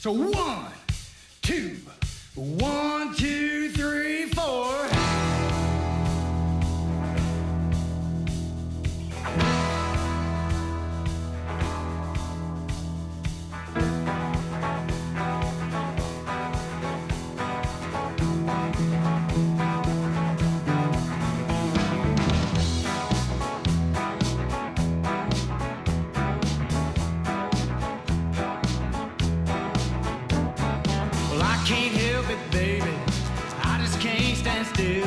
So 1, 2, 1, 2, 3, 4. Well, I can't help it, baby. I just can't stand still.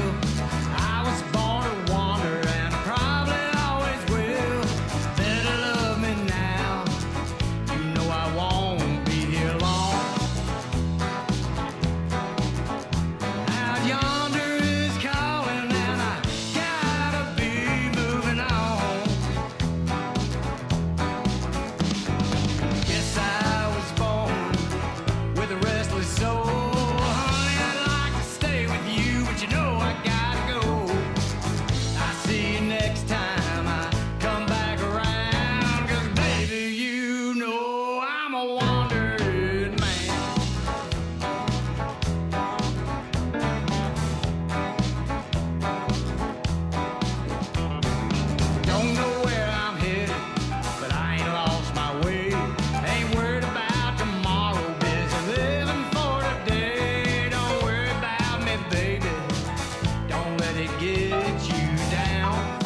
I was born to wander, and I probably always will. Better love me now. You know I won't be here long. Out yonder is calling, and I gotta be moving on. Guess I was born with a restless soul. Honey, I'd like to stay with you, but you know I gotta go. I'll see you next time I come back around. 'Cause baby, you know I'm a wandering man. Don't know where I'm headed, but I ain't lost my way. Ain't worried about tomorrow, busy living for today. Don't worry about me, baby. Don't let it get you down.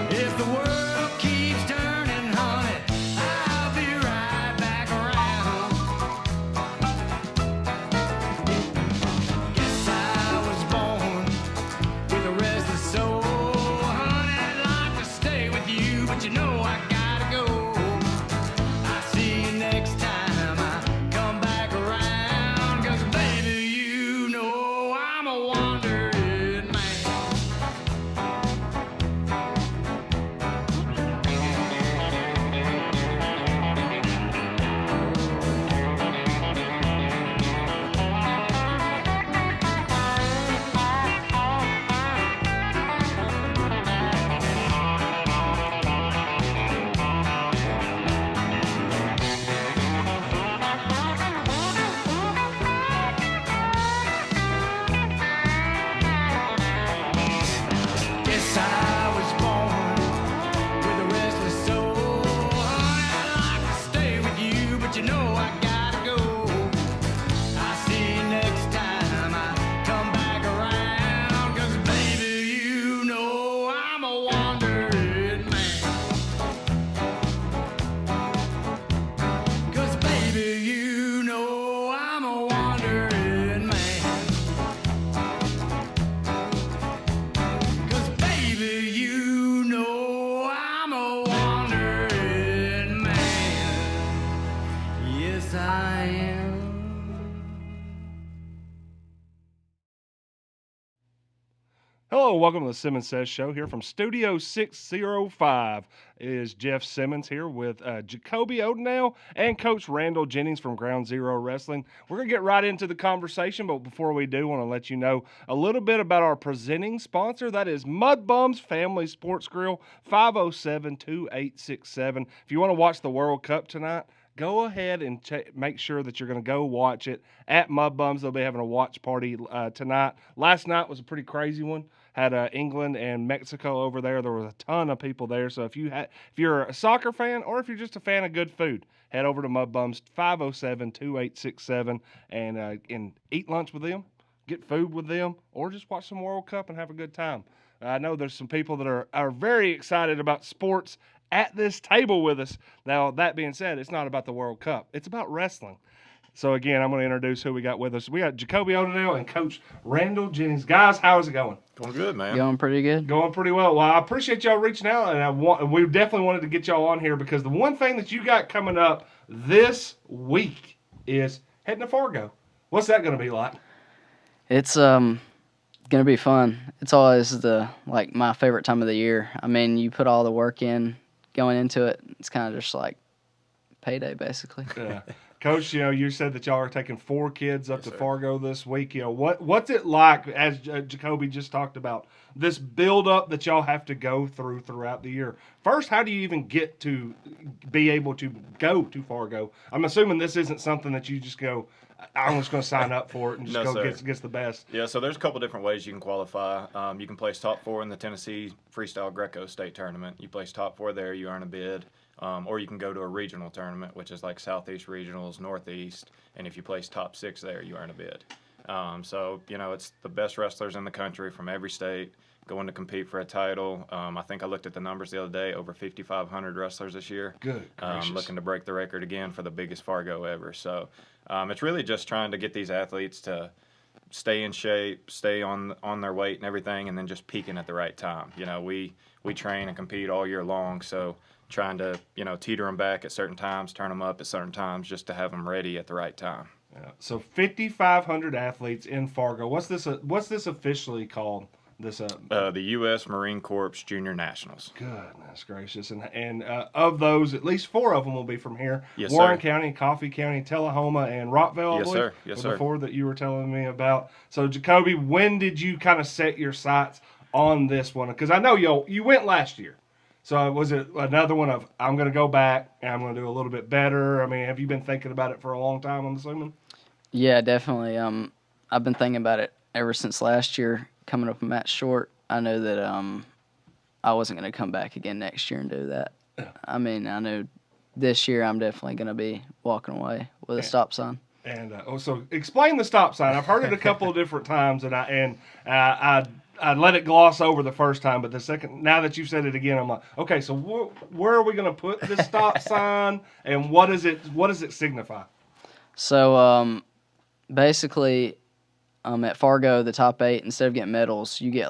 If the world keeps turning, honey, I'll be right back around. Guess I was born with a restless soul. Honey, I'd like to stay with you, but you know I gotta go. I'll see you next time I come back around. 'Cause baby, you know I'm a wandering man. Guess I was born with a restless soul. Honey, I'd like to stay with you, but you know I gotta go. I'll see you next time I come back around. 'Cause baby, you know I'm a wandering man. 'Cause baby, you know I'm a wandering man. 'Cause baby, you know I'm a wandering man. Yes, I am. Hello, welcome to the Simmons Says Show here from Studio 605. It is Jeff Simmons here with Jakoby Odineal and Coach Randall Jennings from Ground Zero Wrestling. We're going to get right into the conversation, but before we do, I want to let you know a little bit about our presenting sponsor. That is Mud Bums Family Sports Grill, 507-2867. If you want to watch the World Cup tonight, go ahead and make sure that you're going to go watch it at Mud Bums. They'll be having a watch party tonight. Last night was a pretty crazy one. Had England and Mexico over there. There was a ton of people there. So if you're a soccer fan or if you're just a fan of good food, head over to Mud Bums 507-2867 and eat lunch with them, get food with them, or just watch some World Cup and have a good time. I know there's some people that are very excited about sports at this table with us. Now, that being said, it's not about the World Cup. It's about wrestling. So, again, I'm going to introduce who we got with us. We got Jakoby Odineal and Coach Randall Jennings. Guys, how's it going? Going good, man. Going pretty good. Going pretty well. Well, I appreciate y'all reaching out, and we definitely wanted to get y'all on here because the one thing that you got coming up this week is heading to Fargo. What's that going to be like? It's gonna be fun. It's always my favorite time of the year. I mean, you put all the work in going into it. It's kind of just like payday, basically. Yeah. Coach, you said that y'all are taking 4 kids up to sir. Fargo this week. What's it like, as Jakoby just talked about, this build up that y'all have to go through throughout the year? First, how do you even get to be able to go to Fargo? I'm assuming this isn't something that you just go, I'm just going to sign up for it and just No, sir. gets the best. Yeah, so there's a couple different ways you can qualify. You can place top 4 in the Tennessee Freestyle Greco State Tournament. You place top 4 there, you earn a bid. Or you can go to a regional tournament, which is like Southeast Regionals, Northeast, and if you place top 6 there, you earn a bid. So, it's the best wrestlers in the country from every state going to compete for a title. I think I looked at the numbers the other day, over 5,500 wrestlers this year. Good gracious. Looking to break the record again for the biggest Fargo ever. So it's really just trying to get these athletes to stay in shape, stay on their weight and everything, and then just peaking at the right time. We train and compete all year long, so trying to teeter them back at certain times, turn them up at certain times, just to have them ready at the right time. Yeah. So 5,500 athletes in Fargo. What's this officially called? The U.S. Marine Corps Junior Nationals. Goodness gracious. And of those, at least 4 of them will be from here. Yes, Warren sir. County, Coffee County, Tullahoma, and Rockville, I Yes, believe, sir. Yes, were sir. the 4 that you were telling me about. So, Jakoby, when did you kind of set your sights on this one? Because I know you went last year. So was it another one of, I'm going to go back and I'm going to do a little bit better? I mean, have you been thinking about it for a long time, I'm assuming? Yeah, definitely. I've been thinking about it ever since last year, coming up a match short. I know that I wasn't going to come back again next year and do that. I mean, I know this year I'm definitely going to be walking away with a stop sign. And so explain the stop sign. I've heard it a couple of different times, and I let it gloss over the first time, but the second, now that you've said it again, I'm like, okay, so where are we going to put this stop sign, and what does it signify? So basically, at Fargo, the top 8, instead of getting medals, you get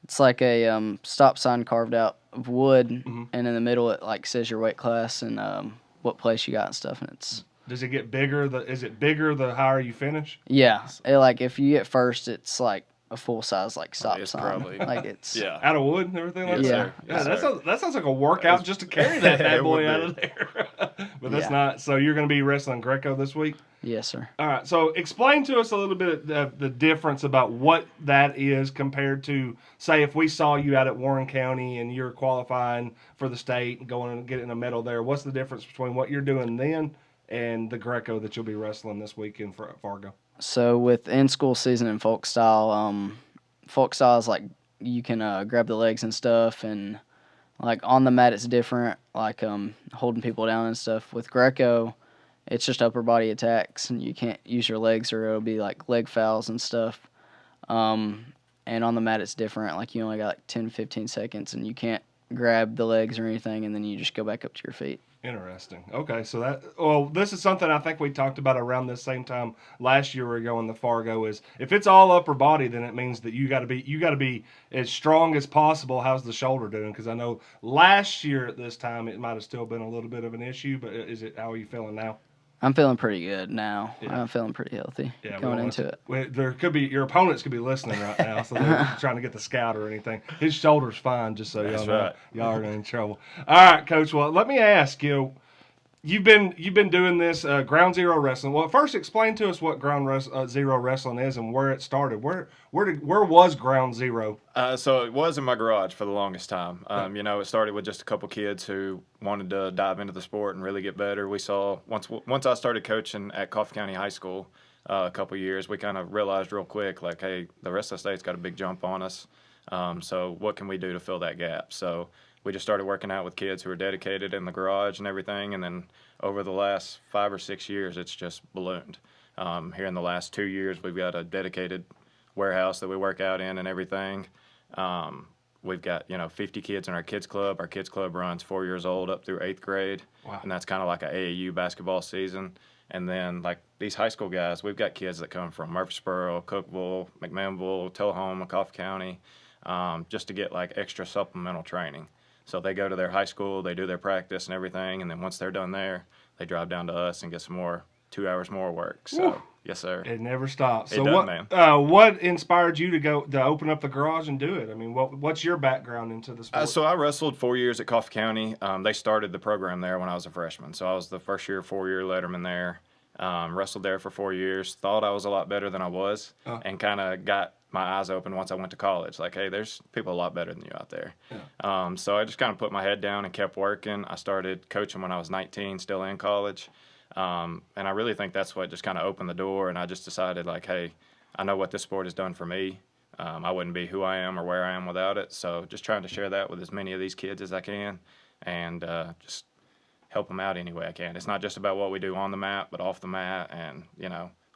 it's like a stop sign carved out of wood, and in the middle it says your weight class and what place you got and stuff, and it's. Does it get bigger? Is it bigger the higher you finish? Yeah, if you get first, it's like a full size stop It's sign. probably It's yeah. Out of wood and everything like Yes, that? sir. Yeah, Yes, that sir. sounds like a workout just to carry that bad It would boy out be. of there. But that's Yeah. not. So you're going to be wrestling Greco this week? Yes, sir. All right. So explain to us a little bit of the difference about what that is compared to, say, if we saw you out at Warren County and you're qualifying for the state and going and getting a medal there. What's the difference between what you're doing then and the Greco that you'll be wrestling this week in Fargo? So with in-school season and folk style is you can grab the legs and stuff, and on the mat it's different, holding people down and stuff. With Greco, it's just upper body attacks, and you can't use your legs or it'll be leg fouls and stuff. And on the mat it's different. You only got 10, 15 seconds, and you can't grab the legs or anything, and then you just go back up to your feet. Interesting. Okay, so this is something I think we talked about around this same time last year we were going to Fargo. Is if it's all upper body, then it means that you got to be as strong as possible. How's the shoulder doing? Because I know last year at this time it might have still been a little bit of an issue, but how are you feeling now? I'm feeling pretty good now. Yeah. I'm feeling pretty healthy Yeah, going into it. There could be your opponents could be listening right now, so they're trying to get the scout or anything. His shoulder's fine, just so y'all That's know. right. Y'all are in trouble. All right, Coach. Well, let me ask you. You've been doing this Ground Zero wrestling. Well, first explain to us what Zero wrestling is and where it started. Where was Ground Zero? So it was in my garage for the longest time. It started with just a couple kids who wanted to dive into the sport and really get better. We saw once I started coaching at Coffee County High School a couple years, we kind of realized real quick, hey, the rest of the state's got a big jump on us. So what can we do to fill that gap? So we just started working out with kids who were dedicated in the garage and everything, and then over the last 5 or 6 years, it's just ballooned. Here in the last 2 years, we've got a dedicated warehouse that we work out in and everything. We've got 50 kids in our kids club. Our kids club runs 4 years old up through 8th grade, Wow. and that's kind of like an AAU basketball season. And then these high school guys, we've got kids that come from Murfreesboro, Cookeville, McMinnville, Tullahoma, Coffee County, just to get extra supplemental training. So they go to their high school, they do their practice and everything, and then once they're done there, they drive down to us and get some more 2 hours more work. So Yes, sir. It never stops. It So doesn't, what inspired you to open up the garage and do it? I mean, what's your background into the sport? So I wrestled 4 years at Coffee County. They started the program there when I was a freshman. So I was the first year, 4-year letterman there. Wrestled there for 4 years. Thought I was a lot better than I was, and kind of got my eyes open once I went to college. Like, hey, there's people a lot better than you out there. Yeah. So I just kind of put my head down and kept working. I started coaching when I was 19, still in college. And I really think that's what just kind of opened the door. And I just decided, like, hey, I know what this sport has done for me. I wouldn't be who I am or where I am without it. So just trying to share that with as many of these kids as I can, and just help them out any way I can. It's not just about what we do on the mat, but off the mat. And,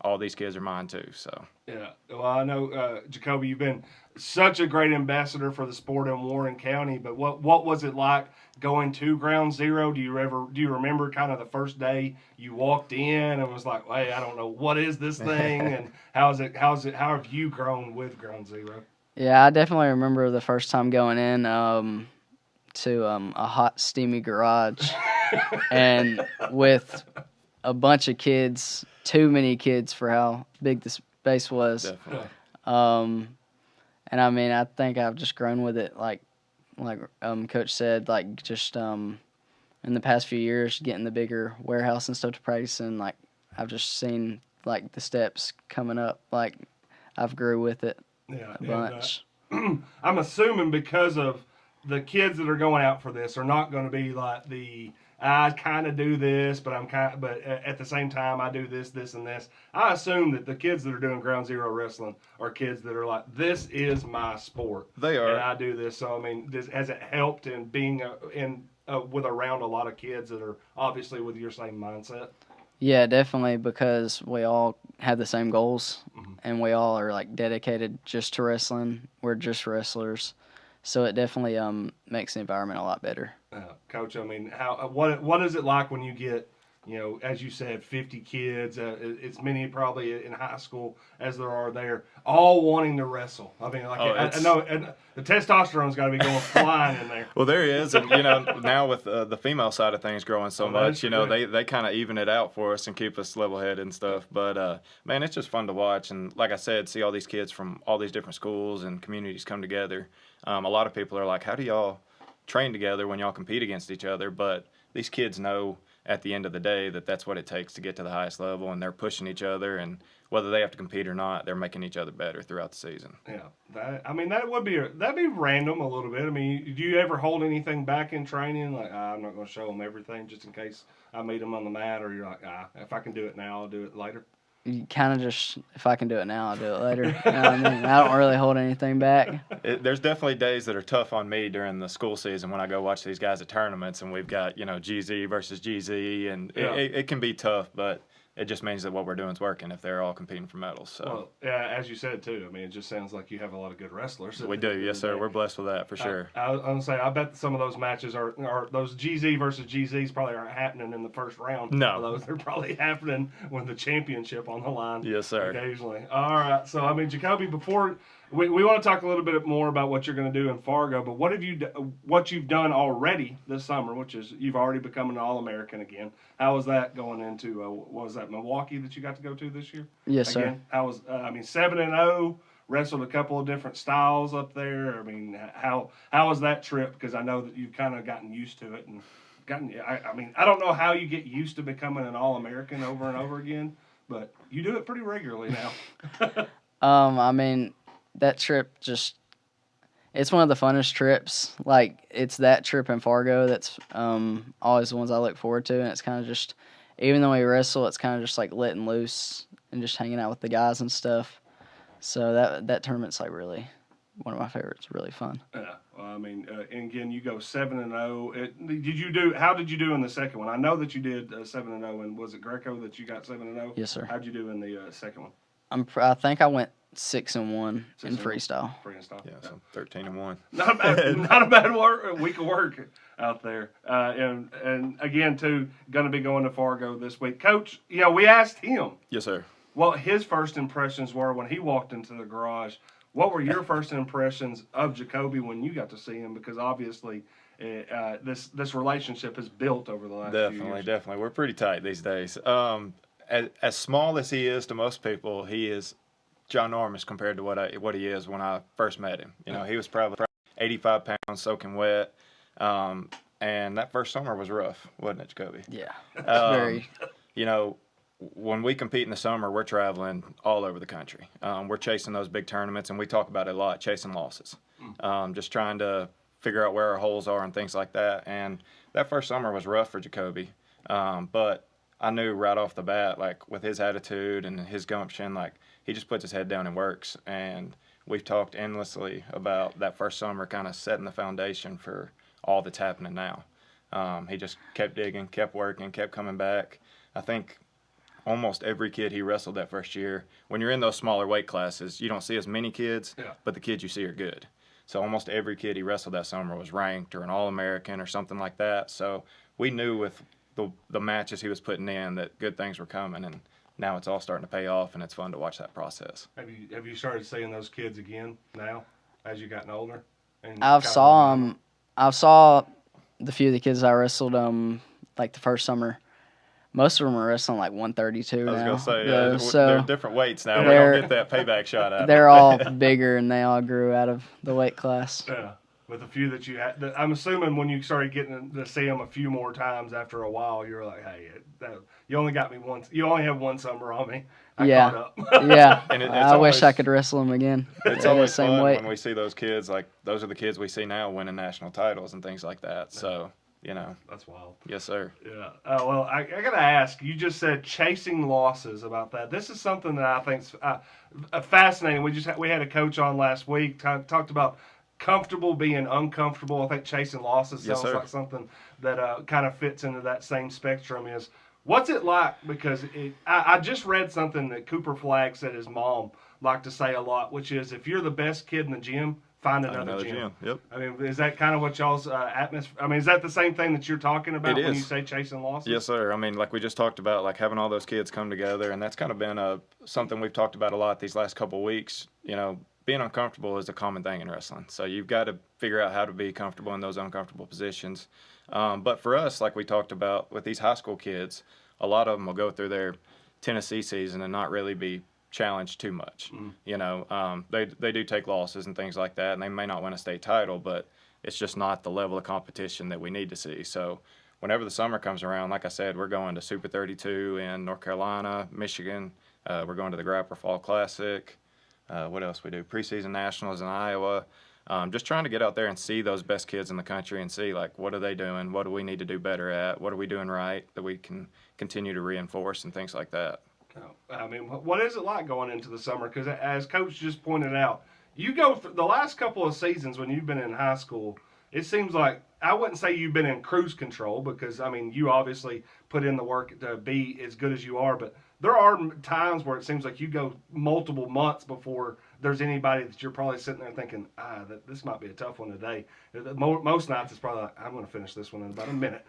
all these kids are mine too. So yeah, well, I know, Jakoby, you've been such a great ambassador for the sport in Warren County. But what was it like going to Ground Zero? Do you remember kind of the first day you walked in and was like, hey, I don't know, what is this thing, and how have you grown with Ground Zero? Yeah, I definitely remember the first time going in to a hot, steamy garage, and with a bunch of kids, too many kids for how big the space was. definitely. And I mean, I think I've just grown with it, like Coach said, like just in the past few years, getting the bigger warehouse and stuff to practice, and like I've just seen like the steps coming up, like I've grew with it a bunch. I'm assuming because of the kids that are going out for this are not going to be like I kind of do this, but but at the same time I do this, and this. I assume that the kids that are doing Ground Zero wrestling are kids that are like, this is my sport. They are. And I do this. So I mean, has it helped in being with around a lot of kids that are obviously with your same mindset? Yeah, definitely, because we all have the same goals, and we all are like dedicated just to wrestling. We're just wrestlers, so it definitely makes the environment a lot better. Coach, I mean, what is it like when you get, as you said, 50 kids, it's many probably in high school as there are there, all wanting to wrestle? I mean, like, I know the testosterone's got to be going flying in there. Well, there is, and now with the female side of things growing so much, they kind of even it out for us and keep us level-headed and stuff. But man, it's just fun to watch, and like I said, see all these kids from all these different schools and communities come together. A lot of people are like, how do y'all train together when y'all compete against each other? But these kids know at the end of the day that that's what it takes to get to the highest level, and they're pushing each other, and whether they have to compete or not, they're making each other better throughout the season. Yeah, that'd be random a little bit. I mean, do you ever hold anything back in training? Like, I'm not going to show them everything just in case I meet them on the mat, or you're like, if I can do it now, I'll do it later? You kind of just, if I can do it now, I'll do it later. You know what I mean? I don't really hold anything back. There's definitely days that are tough on me during the school season when I go watch these guys at tournaments, and we've got, GZ versus GZ, and it can be tough, but it just means that what we're doing is working if they're all competing for medals. So. Well, yeah, as you said, too, I mean, it just sounds like you have a lot of good wrestlers. We do, yes, sir. We're blessed with that, for sure. I was going to say, I bet some of those matches are those GZ versus GZs probably aren't happening in the first round. No. Those are probably happening with the championship on the line. Yes, sir. Occasionally. All right. So, I mean, Jakoby, before we want to talk a little bit more about what you're going to do in Fargo, but what you've done already this summer, which is you've already become an All-American again. How was that going into, what was that, Milwaukee that you got to go to this year? Yes, again? sir. How was, 7-0, wrestled a couple of different styles up there. I mean, how was that trip? Because I know that you've kind of gotten used to it and I don't know how you get used to becoming an All-American over and over again, but you do it pretty regularly now. I mean, that trip it's one of the funnest trips. Like, it's that trip in Fargo that's always the ones I look forward to, and it's kind of just, even though we wrestle, it's kind of just like letting loose and just hanging out with the guys and stuff. So that tournament's like really one of my favorites. Really fun. Yeah, well, I mean, and again, you go 7-0. How did you do in the second one? I know that you did 7-0, and was it Greco that you got 7-0? Yes, sir. How'd you do in the second one? I think I went 6-1 in freestyle. Freestyle. Yeah, so 13-1. Not a bad week of work out there. And again, too, going to be going to Fargo this week. Coach, we asked him. Yes, sir. What his first impressions were when he walked into the garage. What were your first impressions of Jakoby when you got to see him? Because obviously, this relationship has built over the last few years. Definitely. We're pretty tight these days. as small as he is to most people, he is ginormous compared to what he is when I first met him. You know, he was probably 85 pounds, soaking wet. And that first summer was rough, wasn't it, Jakoby? Yeah, Very. You know, when we compete in the summer, we're traveling all over the country. We're chasing those big tournaments, and we talk about it a lot, chasing losses. Just trying to figure out where our holes are and things like that. And that first summer was rough for Jakoby. But I knew right off the bat, like with his attitude and his gumption, like he just puts his head down and works. And we've talked endlessly about that first summer kind of setting the foundation for all that's happening now. He just kept digging, kept working, kept coming back. I think almost every kid he wrestled that first year, when you're in those smaller weight classes, you don't see as many kids, but the kids you see are good. So almost every kid he wrestled that summer was ranked or an All-American or something like that. So we knew with the matches he was putting in that good things were coming, and now it's all starting to pay off, and it's fun to watch that process. Have you started seeing those kids again now as you've gotten older? And I've saw the few of the kids I wrestled like the first summer. Most of them are wrestling like 132 now. I was going to say, so they're different weights now. We don't get that payback shot out. They're all bigger, and they all grew out of the weight class. Yeah, with a few that you had. I'm assuming when you started getting to see them a few more times after a while, you were like, hey, you only got me once. You only have one summer on me. I caught up. Yeah. And I wish I could wrestle them again. It's always fun when we see those kids. Like, those are the kids we see now winning national titles and things like that. So, you know. That's wild. Yes, sir. Yeah. Well, I got to ask, you just said chasing losses about that. This is something that I think's fascinating. We had a coach on last week, talked about comfortable being uncomfortable. I think chasing losses sounds like something that kind of fits into that same spectrum. What's it like? Because I just read something that Cooper Flagg said his mom liked to say a lot, which is if you're the best kid in the gym, find another gym. Yep. I mean, is that kind of what y'all's atmosphere? I mean, is that the same thing that you're talking about when you say chasing losses? Yes, sir. I mean, like we just talked about, like having all those kids come together, and that's kind of been something we've talked about a lot these last couple of weeks. You know, being uncomfortable is a common thing in wrestling. So you've got to figure out how to be comfortable in those uncomfortable positions. But for us, like we talked about with these high school kids, a lot of them will go through their Tennessee season and not really be challenged too much. You know, they do take losses and things like that, and they may not win a state title, but it's just not the level of competition that we need to see. So whenever the summer comes around, like I said, we're going to Super 32 in North Carolina, Michigan. We're going to the Grappler Fall Classic. What else we do? Preseason nationals in Iowa. Just trying to get out there and see those best kids in the country and see, like, what are they doing? What do we need to do better at? What are we doing right that we can continue to reinforce and things like that. I mean, what is it like going into the summer? Because as Coach just pointed out, you go through the last couple of seasons when you've been in high school, it seems like, I wouldn't say you've been in cruise control because, I mean, you obviously put in the work to be as good as you are, but there are times where it seems like you go multiple months before there's anybody that you're probably sitting there thinking, this might be a tough one today. Most nights it's probably like, I'm going to finish this one in about a minute.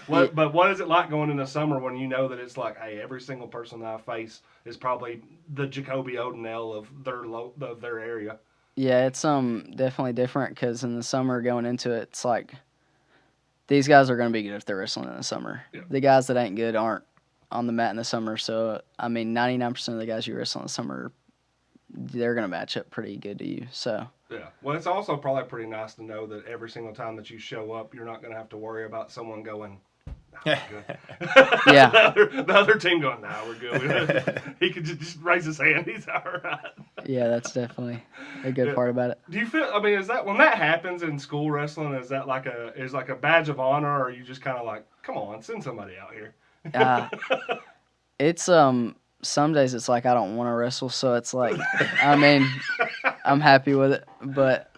But what is it like going into summer when you know that it's like, hey, every single person that I face is probably the Jakoby Odineal of their area? Yeah, it's definitely different because in the summer going into it, it's like these guys are going to be good if they're wrestling in the summer. Yeah. The guys that ain't good aren't on the mat in the summer. So, I mean, 99% of the guys you wrestle in the summer, they're going to match up pretty good to you. So. Yeah. Well, it's also probably pretty nice to know that every single time that you show up, you're not going to have to worry about someone going, nah, we're good. Yeah. the other team going, nah, we're good. He could just raise his hand. He's all right. Yeah, that's definitely a good part about it. Do you feel, I mean, is that, when that happens in school wrestling, is that like a badge of honor, or are you just kind of like, come on, send somebody out here? It's, some days it's like I don't want to wrestle, so it's like, I mean, I'm happy with it, but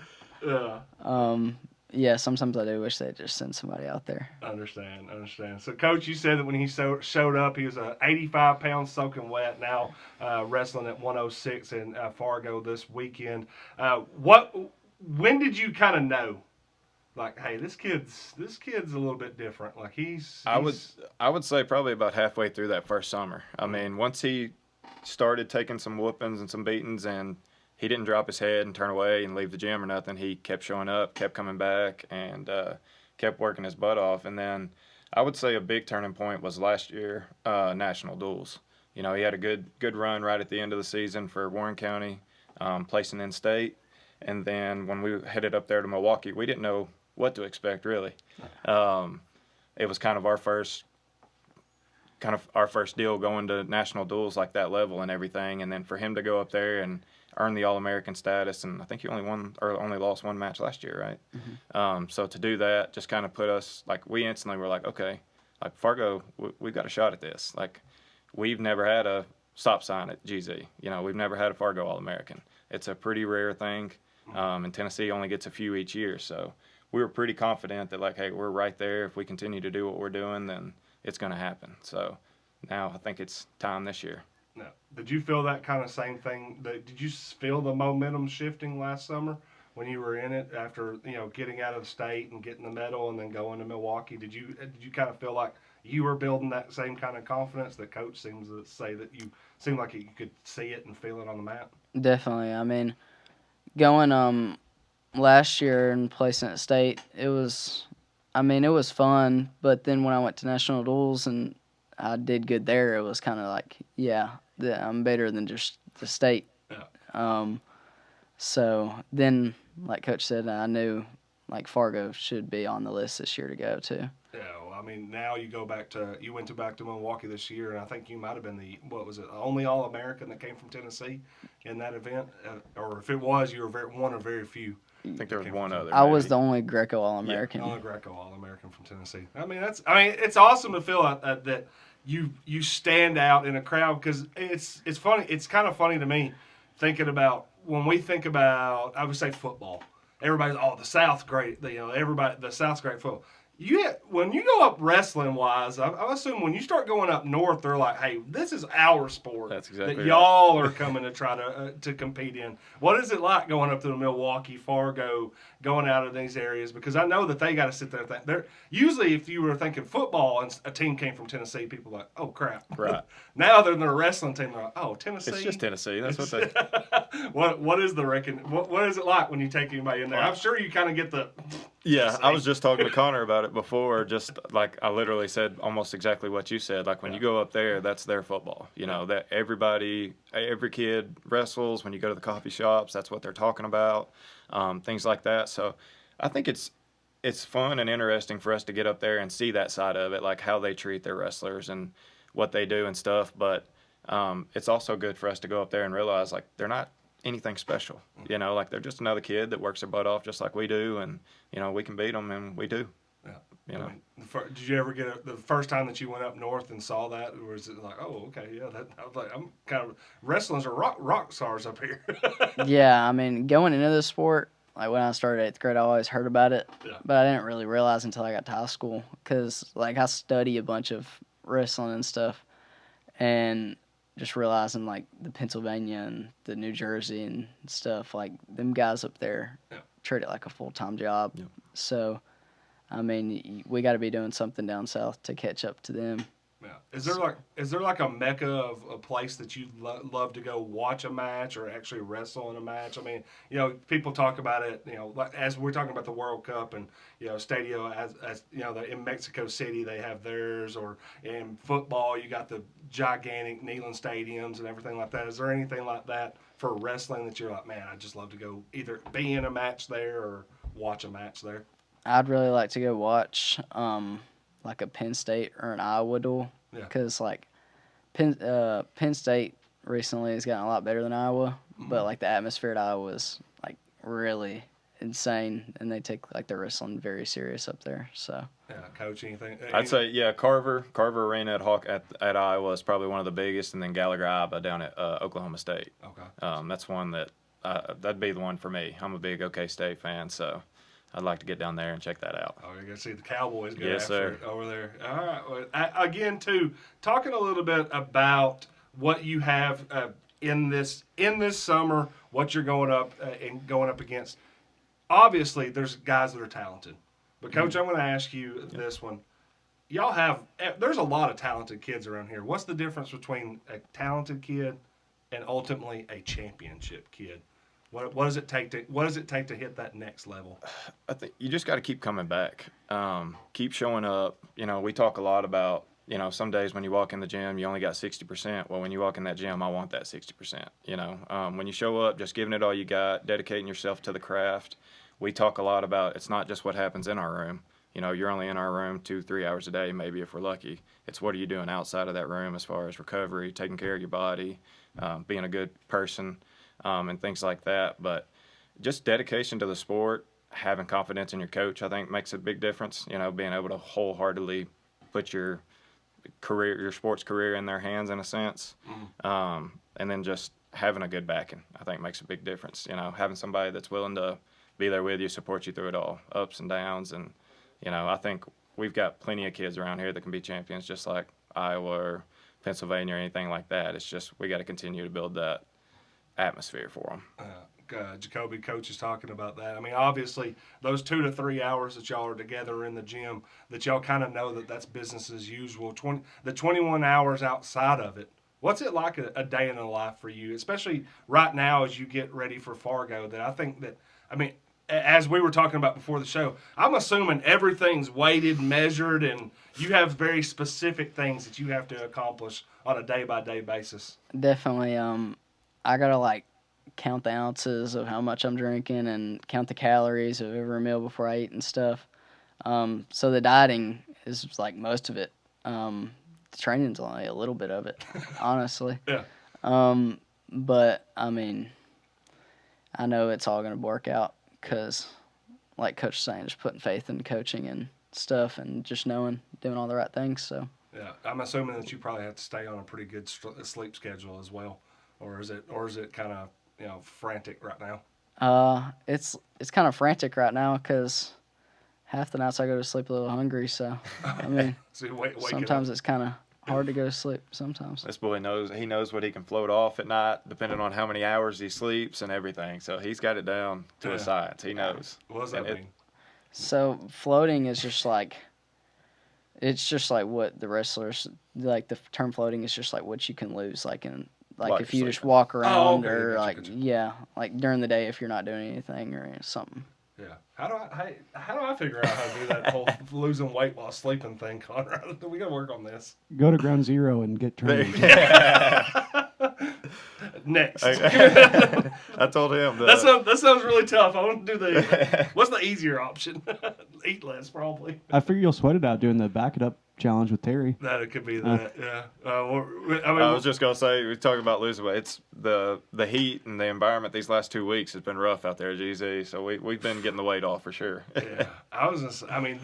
yeah, sometimes I do wish they'd just send somebody out there. Understand. So, Coach, you said that when he showed up, he was 85 pounds soaking wet, now wrestling at 106 in Fargo this weekend. When did you kind of know, like, hey, this kid's a little bit different? Like I would say probably about halfway through that first summer. I mean, once he started taking some whoopings and some beatings, and he didn't drop his head and turn away and leave the gym or nothing. He kept showing up, kept coming back, and kept working his butt off. And then I would say a big turning point was last year, national duels. You know, he had a good run right at the end of the season for Warren County, placing in state. And then when we headed up there to Milwaukee, we didn't know what to expect really. It was kind of our first deal going to national duels like that level and everything. And then for him to go up there and earn the All-American status, and I think he only lost one match last year, right? Mm-hmm. So to do that just kind of put us, like, we instantly were like, okay, like Fargo, we've got a shot at this. Like, we've never had a stop sign at GZ. You know, we've never had a Fargo All-American. It's a pretty rare thing, and Tennessee only gets a few each year. So we were pretty confident that, like, hey, we're right there. If we continue to do what we're doing, then it's going to happen. So now I think it's time this year. No. Did you feel that kind of same thing? Did you feel the momentum shifting last summer when you were in it after, you know, getting out of the state and getting the medal and then going to Milwaukee? Did you kind of feel like you were building that same kind of confidence that Coach seems to say that you seemed like you could see it and feel it on the mat? Definitely. I mean, going last year and placing at state, it was fun. But then when I went to national duels and I did good there, it was kind of like, yeah, I'm better than just the state. Yeah. So then, like Coach said, I knew like Fargo should be on the list this year to go to. Yeah, well, I mean, now you went back to Milwaukee this year, and I think you might have been the only All-American that came from Tennessee in that event, or if it was, you were one of very few. I think there was one other. I was the only Greco All-American. Yeah, only Greco All-American from Tennessee. I mean, it's awesome to feel that you stand out in a crowd, because it's funny. It's kind of funny to me thinking about when we think about, I would say, football. Everybody's, the South's great. The South's great football. When you go up wrestling wise, I assume when you start going up north, they're like, "Hey, this is our sport That's exactly that right. y'all are coming to try to compete in." What is it like going up to the Milwaukee, Fargo, going out of these areas? Because I know that they got to sit there and think. They're usually, if you were thinking football and a team came from Tennessee, people are like, "Oh crap!" Right. Now they're in a wrestling team. They're like, "Oh, Tennessee." It's just Tennessee. That's what they. What is the reckon? What is it like when you take anybody in there? I'm sure you kind of get the. Yeah, I was just talking to Connor about it before. Just like I literally said almost exactly what you said. Like when you go up there, that's their football. You know, that every kid wrestles. When you go to the coffee shops, that's what they're talking about. Things like that. So I think it's fun and interesting for us to get up there and see that side of it, like how they treat their wrestlers and what they do and stuff. But it's also good for us to go up there and realize, like, they're not anything special. You know, like, they're just another kid that works their butt off just like we do, and, you know, we can beat them, and we do. Yeah. You know. I mean, did you ever get the first time that you went up north and saw that, or was it like, oh, okay, yeah, I was like, I'm kind of, wrestling's are rock stars up here. Yeah, I mean, going into the sport, like when I started 8th grade, I always heard about it, but I didn't really realize until I got to high school, because like I study a bunch of wrestling and stuff, and just realizing like the Pennsylvania and the New Jersey and stuff, like them guys up there treat it like a full-time job. Yep. So, I mean, we got to be doing something down south to catch up to them. Yeah. Is there like a mecca of a place that you'd love to go watch a match or actually wrestle in a match? I mean, you know, people talk about it, you know, like, as we're talking about the World Cup and, you know, Stadio, as you know, in Mexico City they have theirs, or in football you got the gigantic Neyland stadiums and everything like that. Is there anything like that for wrestling that you're like, man, I'd just love to go either be in a match there or watch a match there? I'd really like to go watch like a Penn State or an Iowa duel, because like Penn State recently has gotten a lot better than Iowa, but like the atmosphere at Iowa is like really insane, and they take like their wrestling very serious up there. So yeah, Coach, anything? I'd say Carver Arena at Iowa is probably one of the biggest, and then Gallagher-Iba down at Oklahoma State. Okay. That's one that'd be the one for me. I'm a big OK State fan, so I'd like to get down there and check that out. Oh, you're going to see the Cowboys go Yes, after sir. it over there. All right. Well, again, too, talking a little bit about what you have in this summer, what you're going up against. Obviously, there's guys that are talented. But, Coach, I'm going to ask you this one. There's a lot of talented kids around here. What's the difference between a talented kid and ultimately a championship kid? What does it take to hit that next level? I think you just got to keep coming back. Keep showing up. We talk a lot about, some days when you walk in the gym, you only got 60%. Well, when you walk in that gym, I want that 60%. When you show up, just giving it all you got, dedicating yourself to the craft. We talk a lot about it's not just what happens in our room. You're only in our room 2-3 hours a day, maybe if we're lucky. It's what are you doing outside of that room as far as recovery, taking care of your body, being a good person, and things like that. But just dedication to the sport, having confidence in your coach, I think makes a big difference. Being able to wholeheartedly put your sports career in their hands in a sense, and then just having a good backing, I think makes a big difference. Having somebody that's willing to be there with you, support you through it all, ups and downs, and I think we've got plenty of kids around here that can be champions, just like Iowa or Pennsylvania or anything like that. It's just we got to continue to build that atmosphere for them. Jakoby, coach is talking about that. I mean, obviously, those 2 to 3 hours that y'all are together in the gym, that y'all kind of know that that's business as usual. The 21 hours outside of it, what's it like a day in the life for you, especially right now as you get ready for Fargo? That I think that, I mean, as we were talking about before the show, I'm assuming everything's weighted, measured, and you have very specific things that you have to accomplish on a day-by-day basis. Definitely. I gotta count the ounces of how much I'm drinking and count the calories of every meal before I eat and stuff. So the dieting is most of it. The training's only a little bit of it, honestly. Yeah. But I mean, I know it's all gonna work out because, like Coach was saying, just putting faith in coaching and stuff, and just doing all the right things. So. Yeah, I'm assuming that you probably have to stay on a pretty good sleep schedule as well, or is it kind of frantic right now? It's kind of frantic right now because half the nights I go to sleep a little hungry. So I mean, so sometimes it's kind of hard to go to sleep. Sometimes this boy knows what he can float off at night, depending on how many hours he sleeps and everything. So he's got it down to a science. He knows. What does that mean? So floating is just it's just what the wrestlers the term floating is just what you can lose if you just walk around or during the day if you're not doing anything or something. Yeah. How do I figure out how to do that whole losing weight while sleeping thing, Conrad? We gotta work on this. Go to Ground Zero and get trained. Next. I told him that sounds really tough. I want to do what's the easier option? Eat less, probably. I figure you'll sweat it out doing the back it up challenge with Terry. That it could be that, yeah. I was just gonna say, we talk about losing weight. It's the heat and the environment these last 2 weeks has been rough out there, GZ. So we've been getting the weight off for sure. Yeah,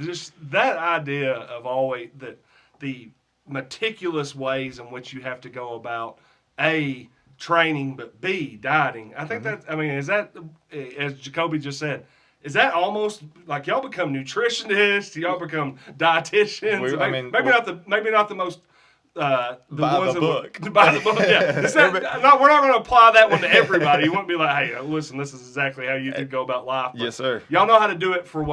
just that idea of always the meticulous ways in which you have to go about A, training, but B, dieting. I think is that, as Jakoby just said, is that almost like y'all become nutritionists? Y'all become dietitians? Maybe not the most by the book. By the book, yeah. We're not going to apply that one to everybody. You won't be like, hey, listen, this is exactly how you could go about life. But yes, sir. Y'all know how to do it for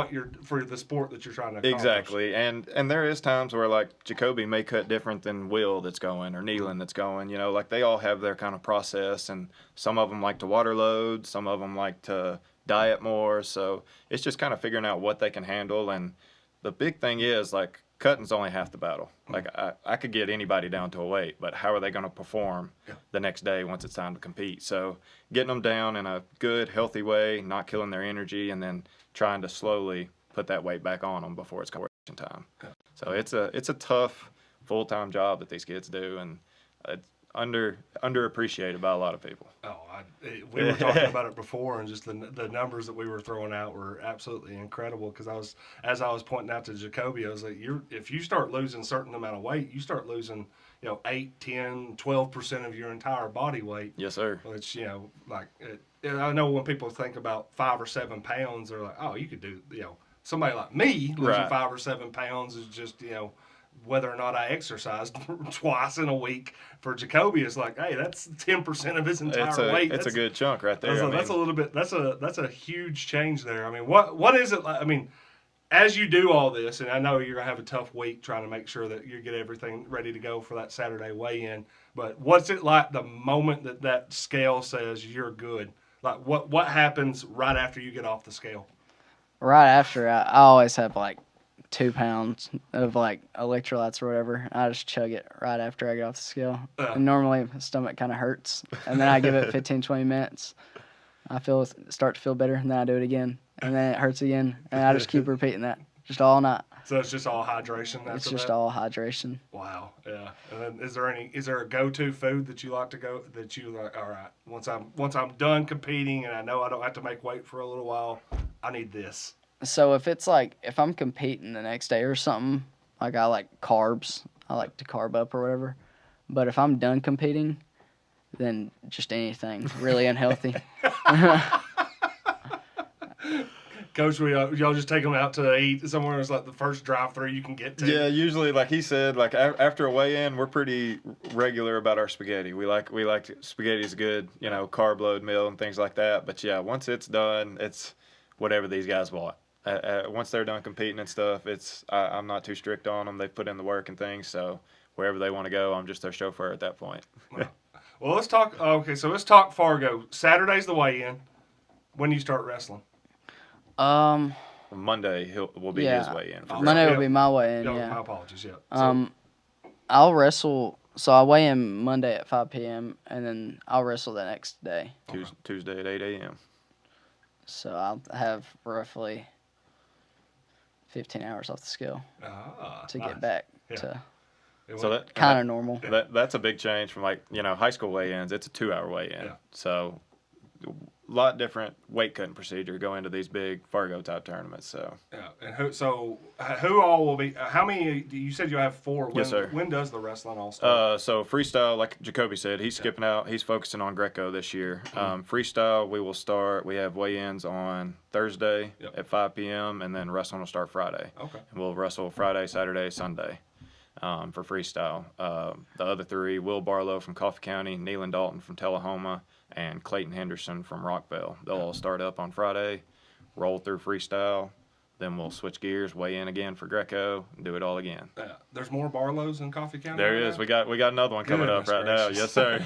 for the sport that you're trying to accomplish. Exactly, and there is times where Jakoby may cut different than Will that's going or Nealon that's going. They all have their kind of process, and some of them like to water load, some of them like to diet more. So it's just kind of figuring out what they can handle, and the big thing is cutting's only half the battle. I could get anybody down to a weight, but how are they going to perform the next day once it's time to compete? So getting them down in a good, healthy way, not killing their energy, and then trying to slowly put that weight back on them before it's competition time. So it's a tough full-time job that these kids do, and it's underappreciated by a lot of people. We were talking about it before, and just the numbers that we were throwing out were absolutely incredible. Because as I was pointing out to Jakoby, I was like, if you start losing a certain amount of weight, you start losing 8, 10, 12% of your entire body weight. Yes, sir. Which I know when people think about 5 or 7 pounds, they're like, oh, you could do somebody like me losing 5 or 7 pounds is just whether or not I exercised twice in a week. For Jakoby, it's like, hey, that's 10% of his entire weight. It's a good chunk right there. That's a little bit. That's a huge change there. I mean, what is it like? I mean, as you do all this, and I know you're gonna have a tough week trying to make sure that you get everything ready to go for that Saturday weigh-in. But what's it like the moment that scale says you're good? Like what happens right after you get off the scale? Right after, I always have like 2 pounds of like electrolytes or whatever. I just chug it right after I get off the scale. And normally my stomach kind of hurts, and then I give it 15, 20 minutes. I start to feel better, and then I do it again, and then it hurts again, and I just keep repeating that just all night. So it's just all hydration after It's just that? all hydration. Wow, yeah. And then is there a go-to food that you like to go that you like? All right, once I'm done competing and I know I don't have to make weight for a little while, I need this. So if I'm competing the next day or something, like I like carbs. I like to carb up or whatever. But if I'm done competing, then just anything really unhealthy. Coach, y'all just take them out to eat somewhere. It's like the first drive-through you can get to. Yeah, usually, like he said, like after a weigh-in, we're pretty regular about our spaghetti. We like spaghetti's good, carb load meal and things like that. But yeah, once it's done, it's whatever these guys want. Once they're done competing and stuff, I'm not too strict on them. They've put in the work and things, so wherever they want to go, I'm just their chauffeur at that point. Well, let's talk. Okay, so let's talk Fargo. Saturday's the weigh-in. When do you start wrestling? Monday will be his weigh-in. Monday will be my weigh-in. No, Yeah. my apologies. Yeah. I'll wrestle. So I weigh in Monday at 5 p.m. and then I'll wrestle the next day. Tuesday at 8 a.m. So I'll have roughly 15 hours off the scale to nice. get back Yeah. to So that kind of normal. That's a big change from high school weigh-ins. It's a 2-hour weigh-in. Yeah. So a lot different weight cutting procedure going into these big Fargo type tournaments. So Yeah. And who all will be? How many? You said you have 4. Yes, sir. When does the wrestling all start? So freestyle, like Jakoby said, he's skipping out. He's focusing on Greco this year. Freestyle, we will start. We have weigh-ins on Thursday at 5 p.m. and then wrestling will start Friday. Okay. And we'll wrestle Friday, Saturday, Sunday for freestyle. The other 3: Will Barlow from Coffee County, Neelan Dalton from Tullahoma, and Clayton Henderson from Rockville. They'll all start up on Friday, roll through freestyle. Then we'll switch gears, weigh in again for Greco, and do it all again. There's more Barlows in Coffee County. There is. We got another one coming up right now. Yes, sir.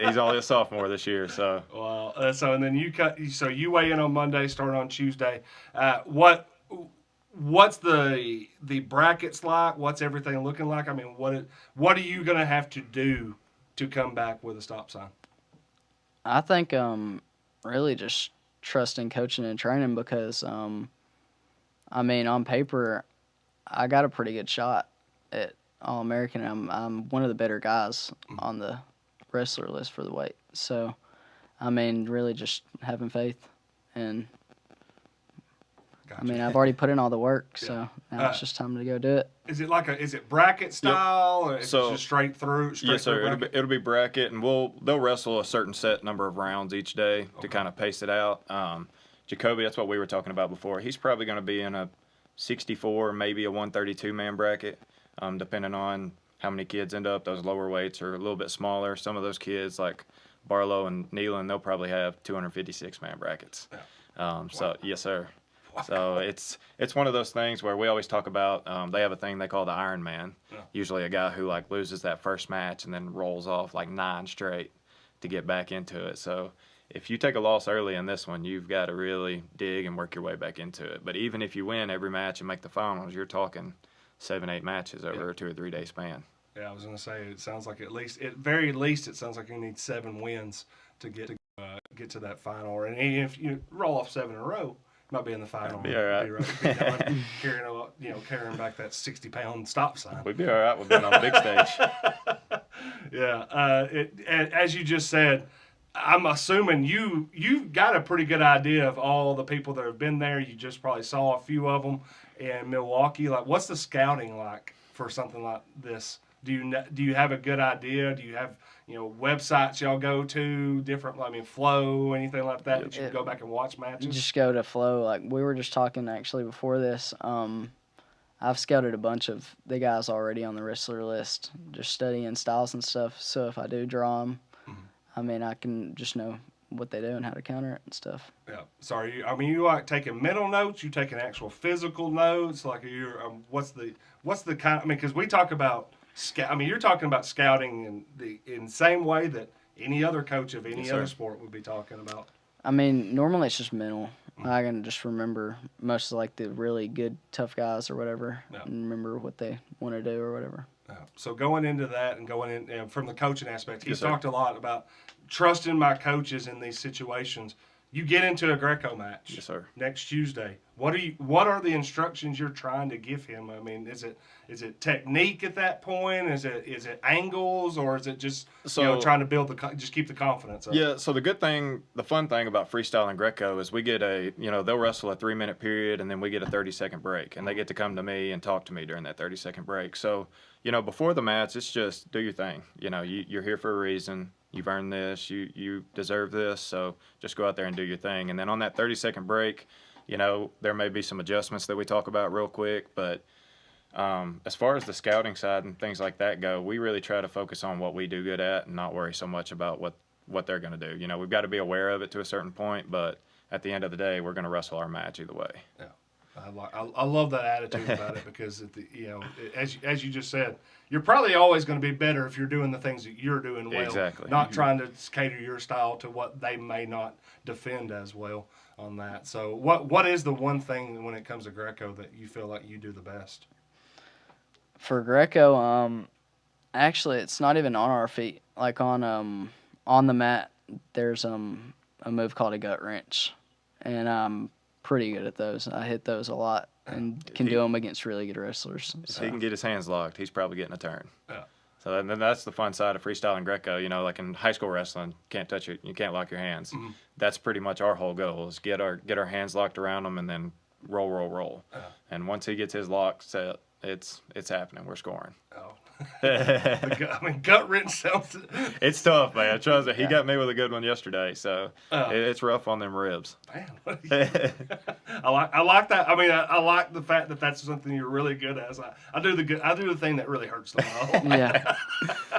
He's only a sophomore this year, so. Well, and then you weigh in on Monday, start on Tuesday. What's the brackets like? What's everything looking like? I mean, what are you gonna have to do to come back with a stop sign? I think really just trusting coaching and training because on paper I got a pretty good shot at All-American. I'm one of the better guys on the wrestler list for the weight. So really just having faith and Gotcha. I've already put in all the work, so now it's just time to go do it. Is it bracket style or is it just straight through? Yes, sir. Bracket? It'll be bracket, and they'll wrestle a certain set number of rounds each day to kind of pace it out. Jakoby, that's what we were talking about before. He's probably going to be in a 64, maybe a 132 man bracket, depending on how many kids end up. Those lower weights are a little bit smaller. Some of those kids, like Barlow and Neelan, they'll probably have 256 man brackets. Yeah. So yes, sir. So it's one of those things where we always talk about. They have a thing they call the Iron Man. Yeah. Usually a guy who loses that first match and then rolls off 9 straight to get back into it. So if you take a loss early in this one, you've got to really dig and work your way back into it. But even if you win every match and make the finals, you're talking 7-8 matches over a 2 or 3 day span. Yeah, I was going to say it sounds like at very least it sounds like you need 7 wins to get to that final. And if you roll off 7 in a row. Might be in the final. Be all right. Carrying back that 60-pound stop sign. We'd be all right with being on the big stage. Yeah. As you just said, I'm assuming you've got a pretty good idea of all the people that have been there. You just probably saw a few of them in Milwaukee. What's the scouting like for something like this? Do you have a good idea? Do you have websites y'all go to, different, Flow, anything like that, that you can go back and watch matches? Just go to Flow. We were just talking actually before this. I've scouted a bunch of the guys already on the wrestler list, just studying styles and stuff. So if I do draw them, I can just know what they do and how to counter it and stuff. Yeah. So you taking mental notes? You taking actual physical notes? What's the kind? Because we talk about you're talking about scouting in the same way that any other coach of any Yes, sir. other sport would be talking about. I mean, normally it's just mental. I can just remember most of like the really good tough guys or whatever, Yeah. and remember what they want to do or whatever. So going into that and going in from the coaching aspect, he's Yes, sir. talked a lot about trusting my coaches in these situations. You get into a Greco match Yes, sir. next Tuesday. What are the instructions you're trying to give him? I mean, is it technique at that point? Is it angles, or is it just trying to build just keep the confidence up? Yeah, so the fun thing about freestyle and Greco is we get they'll wrestle a 3-minute period and then we get a 30-second break, and they get to come to me and talk to me during that 30-second break. So, before the match, it's just do your thing. You're here for a reason. You've earned this. You deserve this. So just go out there and do your thing. And then on that 30-second break, there may be some adjustments that we talk about real quick, but as far as the scouting side and things like that go, we really try to focus on what we do good at and not worry so much about what they're going to do. We've got to be aware of it to a certain point, but at the end of the day, we're going to wrestle our match either way. Yeah. I love that attitude about it because as you just said, you're probably always going to be better if you're doing the things that you're doing well. Exactly. Not trying to cater your style to what they may not defend as well on that. So what is the one thing when it comes to Greco that you feel like you do the best? For Greco, actually, it's not even on our feet. Like on the mat, there's a move called a gut wrench, and I'm pretty good at those. I hit those a lot and can do them against really good wrestlers. If he can get his hands locked, he's probably getting a turn. Yeah. So then that's the fun side of freestyle and Greco. Like in high school wrestling, can't touch it. You can't lock your hands. Mm-hmm. That's pretty much our whole goal is get our hands locked around them and then roll. And once he gets his lock set, it's happening. We're scoring. Oh. Gut wrench sounds. It's tough, man. Trust me. He got me with a good one yesterday, so it's rough on them ribs. Man, I like that. I mean, I like the fact that that's something you're really good at. I do the thing that really hurts the most. Yeah.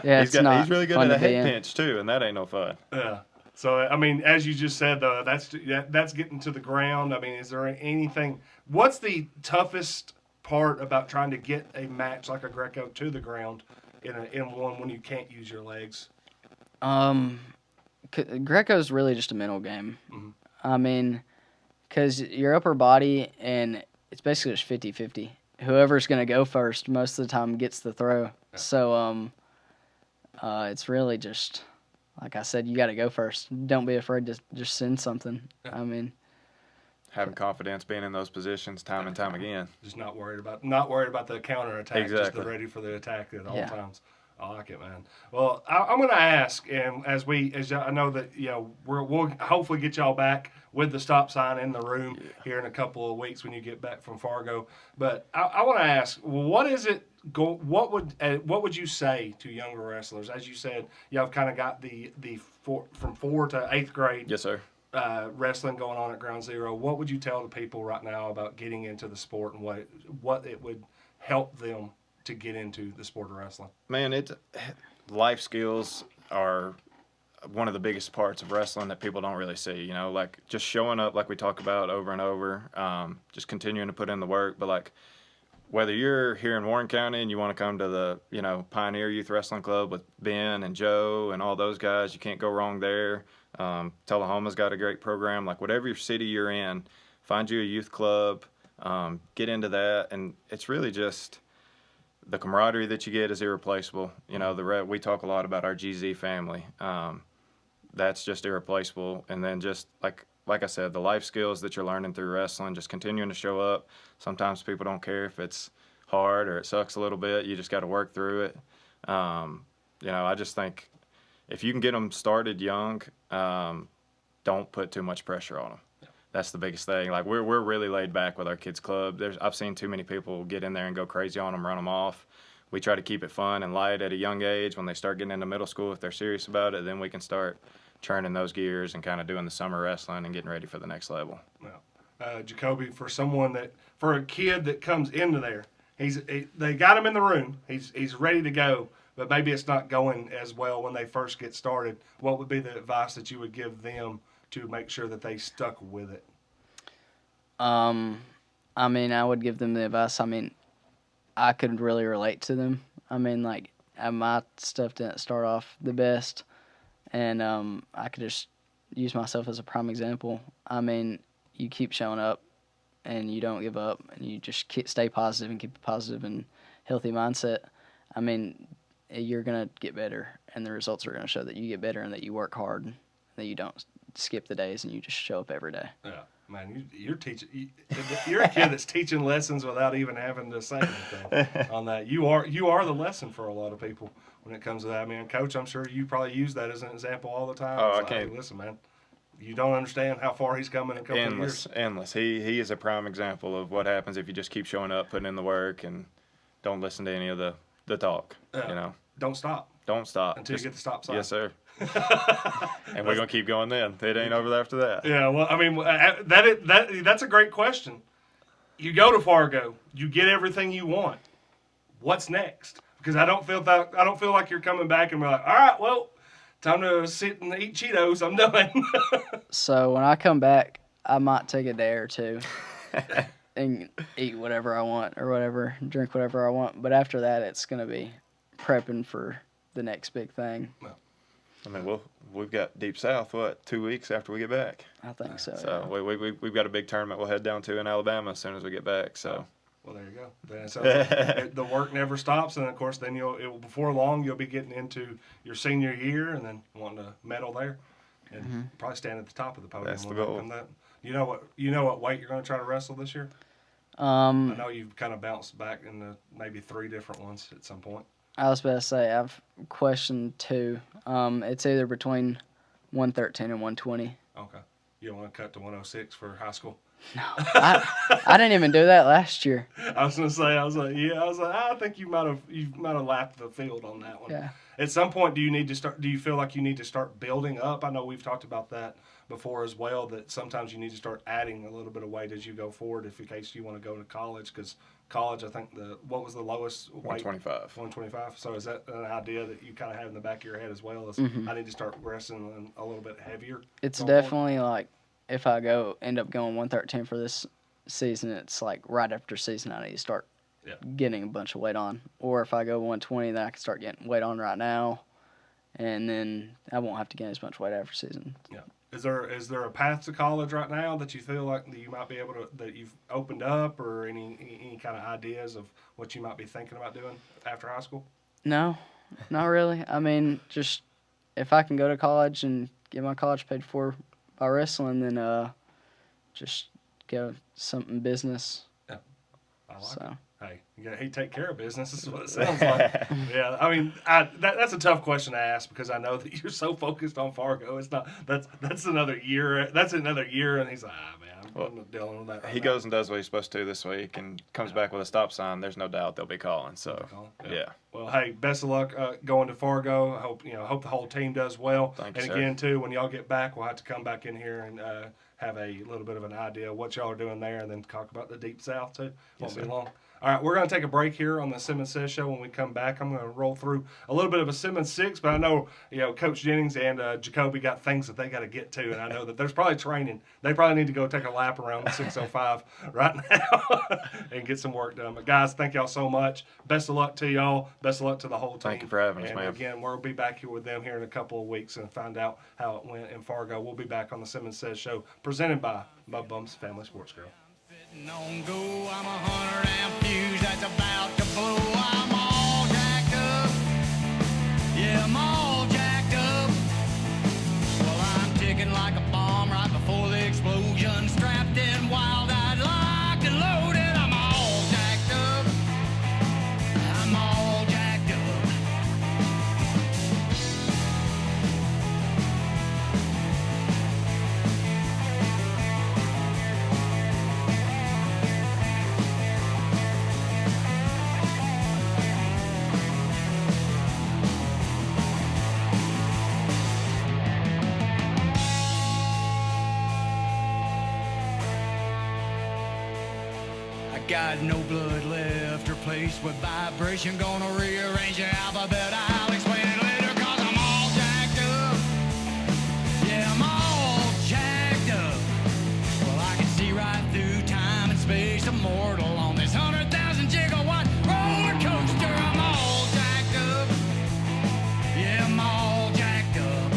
He's really good at a head pinch too, and that ain't no fun. Yeah. So I mean, as you just said, though, that's getting to the ground. I mean, is there anything? What's the toughest part about trying to get a match like a Greco to the ground in one when you can't use your legs? Greco's really just a mental game. Mm-hmm. I mean, because your upper body, and it's basically just 50-50. Whoever's going to go first most of the time gets the throw. Yeah. So it's really just, like I said, you got to go first. Don't be afraid to just send something. Yeah. I mean, having confidence, being in those positions time and time again. Just not worried about the counter attack. Exactly. Just ready for the attack at all times. I like it, man. Well, I'm going to ask, and as I know that we'll hopefully get y'all back with the stop sign in the room here in a couple of weeks when you get back from Fargo. But I want to ask, what is it? What would you say to younger wrestlers? As you said, y'all kind of got the from 4 to 8th grade. Yes, sir. Wrestling going on at Ground Zero. What would you tell the people right now about getting into the sport and what it would help them to get into the sport of wrestling? Man, life skills are one of the biggest parts of wrestling that people don't really see. Like just showing up, like we talk about over and over, just continuing to put in the work. But like whether you're here in Warren County and you want to come to the Pioneer Youth Wrestling Club with Ben and Joe and all those guys, you can't go wrong there. Tullahoma's got a great program. Like whatever your city you're in, find you a youth club, get into that, and it's really just the camaraderie that you get is irreplaceable. We talk a lot about our GZ family. That's just irreplaceable. And then just like I said, the life skills that you're learning through wrestling, just continuing to show up. Sometimes people don't care if it's hard or it sucks a little bit. You just got to work through it. I just think if you can get them started young, don't put too much pressure on them. Yeah. That's the biggest thing. Like we're really laid back with our kids club. I've seen too many people get in there and go crazy on them, run them off. We try to keep it fun and light at a young age. When they start getting into middle school, if they're serious about it, then we can start churning those gears and kind of doing the summer wrestling and getting ready for the next level. Yeah. Jakoby, for a kid that comes into there, they got him in the room. He's ready to go. But maybe it's not going as well when they first get started. What would be the advice that you would give them to make sure that they stuck with it? I mean, I would give them the advice. I mean, I could really relate to them. I mean, like, my stuff didn't start off the best. And I could just use myself as a prime example. I mean, you keep showing up and you don't give up and you just stay positive and keep a positive and healthy mindset. I mean, you're going to get better, and the results are going to show that you get better and that you work hard, and that you don't skip the days and you just show up every day. Yeah, man, you're teaching. You're a kid that's teaching lessons without even having to say anything on that. You are the lesson for a lot of people when it comes to that. I mean, Coach, I'm sure you probably use that as an example all the time. Oh, It's I like, can't. hey, listen, man, you don't understand how far he's coming in a couple of years. Endless. He is a prime example of what happens if you just keep showing up, putting in the work, and don't listen to any of the talk. Yeah. You know, Don't stop don't stop until you get the stop sign. Yes, sir. And we're gonna keep going then. It ain't over after that. Yeah, well, I mean, that's a great question. You go to Fargo, you get everything you want. What's next? Because I don't feel like you're coming back and be like, all right, well, time to sit and eat Cheetos. I'm done. So when I come back, I might take a day or two and eat whatever I want or whatever, drink whatever I want. But after that, it's going to be prepping for the next big thing. I mean, we've got Deep South, 2 weeks after we get back. I think so. So yeah. we've got a big tournament we'll head down to in Alabama as soon as we get back. So Well, there you go. Then so the work never stops, and of course, then before long you'll be getting into your senior year, and then wanting to medal there, and probably stand at the top of the podium. That's the when that goal. come that. You know what weight you're going to try to wrestle this year? I know you've kind of bounced back into maybe 3 different ones at some point. I was about to say, I've questioned 2. It's either between 113 and 120. Okay. You don't want to cut to 106 for high school? No, I didn't even do that last year. I was gonna say, I think you might have lapped the field on that one. Yeah. At some point, do you feel like you need to start building up? I know we've talked about that before as well, that sometimes you need to start adding a little bit of weight as you go forward, if in case you want to go to college, because college, I think what was the lowest weight? 125. 125. So is that an idea that you kind of have in the back of your head as well? Is I need to start wrestling a little bit heavier? It's going forward? definitely like, if I end up going 113 for this season, it's like right after season I need to start getting a bunch of weight on. Or if I go 120, then I can start getting weight on right now, and then I won't have to gain as much weight after season. Yeah. Is there a path to college right now that you feel like that you might be able to, that you've opened up, or any kind of ideas of what you might be thinking about doing after high school? No, not really. I mean, just if I can go to college and get my college paid for by wrestling, then just go something business. Yeah, I like So. it. Hey, he take care of business. This is what it sounds like. Yeah, I mean, that's a tough question to ask, because I know that you're so focused on Fargo. It's not. That's another year. That's another year, and he's like, man, I'm not dealing with that. Right He now. goes and does what he's supposed to this week and comes back with a stop sign. There's no doubt they'll be calling. So, yeah. Well, hey, best of luck going to Fargo. I hope the whole team does well. Thank you, and sir. again, too, when y'all get back, we'll have to come back in here and have a little bit of an idea of what y'all are doing there, and then talk about the Deep South too. Won't be long. All right, we're going to take a break here on the Simmons Says Show. When we come back, I'm going to roll through a little bit of a Simmons 6, but I know Coach Jennings and Jakoby got things that they got to get to, and I know that there's probably training. They probably need to go take a lap around the 605 right now and get some work done. But guys, thank y'all so much. Best of luck to y'all. Best of luck to the whole team. Thank you for having us, and man. again, we'll be back here with them here in a couple of weeks and find out how it went in Fargo. We'll be back on the Simmons Says Show, presented by Bub Bum's Family Sports Girl. On go, I'm 100 amp fuse that's about to blow. I'm all jacked up. Yeah, I'm all jacked up. Well, I'm ticking like a bomb right before the explosion. Strapped in, wild-eyed, locked and loaded. I'm all jacked up. I'm all jacked up. I got no blood left, replaced with vibration. Gonna rearrange your alphabet. I'll explain it later, 'cause I'm all jacked up. Yeah, I'm all jacked up. Well, I can see right through time and space, immortal on this 100,000 gigawatt roller coaster. I'm all jacked up. Yeah, I'm all jacked up.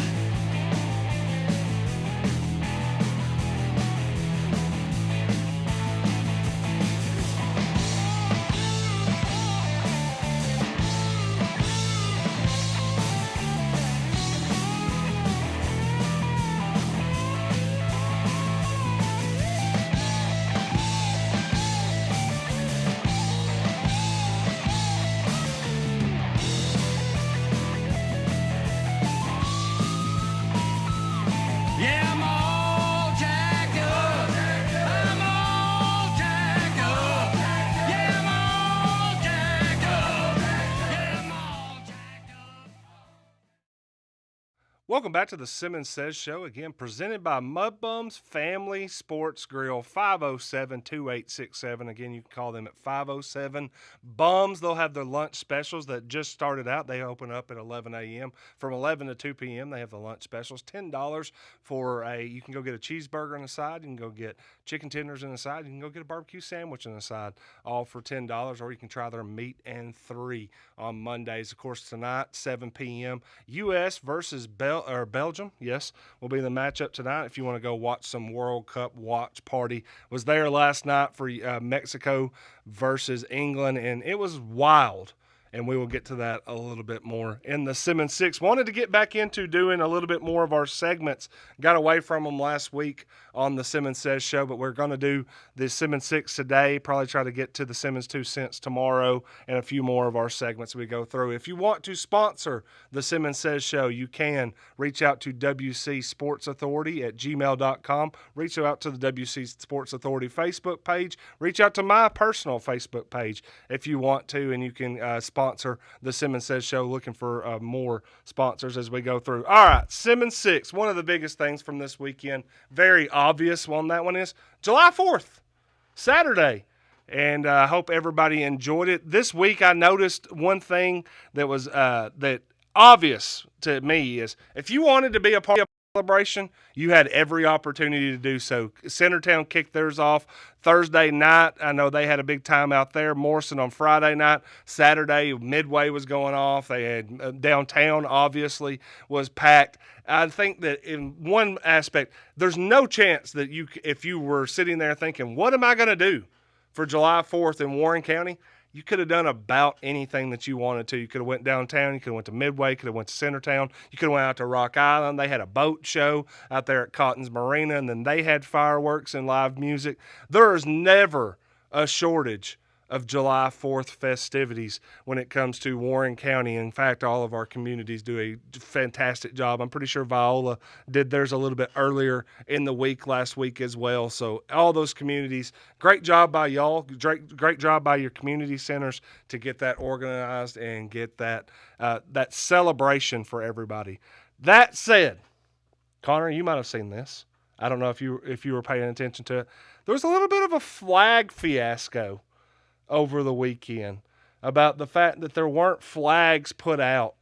Welcome back to the Simmons Says Show, again presented by Mud Bums Family Sports Grill, 507-2867. Again, you can call them at 507-BUMS. They'll have their lunch specials that just started out. They open up at 11 a.m. From 11 to 2 p.m., they have the lunch specials. $10 for you can go get a cheeseburger on the side. You can go get chicken tenders on the side. You can go get a barbecue sandwich on the side, all for $10. Or you can try their meat and 3 on Mondays. Of course, tonight, 7 p.m., U.S. versus Belgium, yes, will be the matchup tonight. If you want to go watch some World Cup watch party, was there last night for Mexico versus England, and it was wild. And we will get to that a little bit more in the Simmons 6. Wanted to get back into doing a little bit more of our segments. Got away from them last week on the Simmons Says Show, but we're going to do the Simmons 6 today. Probably try to get to the Simmons 2 cents tomorrow and a few more of our segments we go through. If you want to sponsor the Simmons Says Show, you can reach out to WC Sports Authority at gmail.com. Reach out to the WC Sports Authority Facebook page. Reach out to my personal Facebook page if you want to, and you can sponsor the Simmons Says Show. Looking for more sponsors as we go through. All right, Simmons 6. One of the biggest things from this weekend, very obvious one, that one is July 4th, Saturday. And I hope everybody enjoyed it. This week I noticed one thing that was that obvious to me is if you wanted to be a part of celebration, you had every opportunity to do so. Centertown kicked theirs off Thursday night. I know they had a big time out there. Morrison on Friday night. Saturday, Midway was going off. They had downtown, obviously, was packed. I think that in one aspect, there's no chance that if you were sitting there thinking, what am I going to do for July 4th in Warren County? You could have done about anything that you wanted to. You could have went downtown. You could have went to Midway. You could have went to Centertown. You could have went out to Rock Island. They had a boat show out there at Cotton's Marina, and then they had fireworks and live music. There is never a shortage of July 4th festivities when it comes to Warren County. In fact, all of our communities do a fantastic job. I'm pretty sure Viola did theirs a little bit earlier in the week last week as well. So all those communities, great job by y'all. Great job by your community centers to get that organized and get that that celebration for everybody. That said, Connor, you might have seen this. I don't know if you were paying attention to it. There was a little bit of a flag fiasco over the weekend about the fact that there weren't flags put out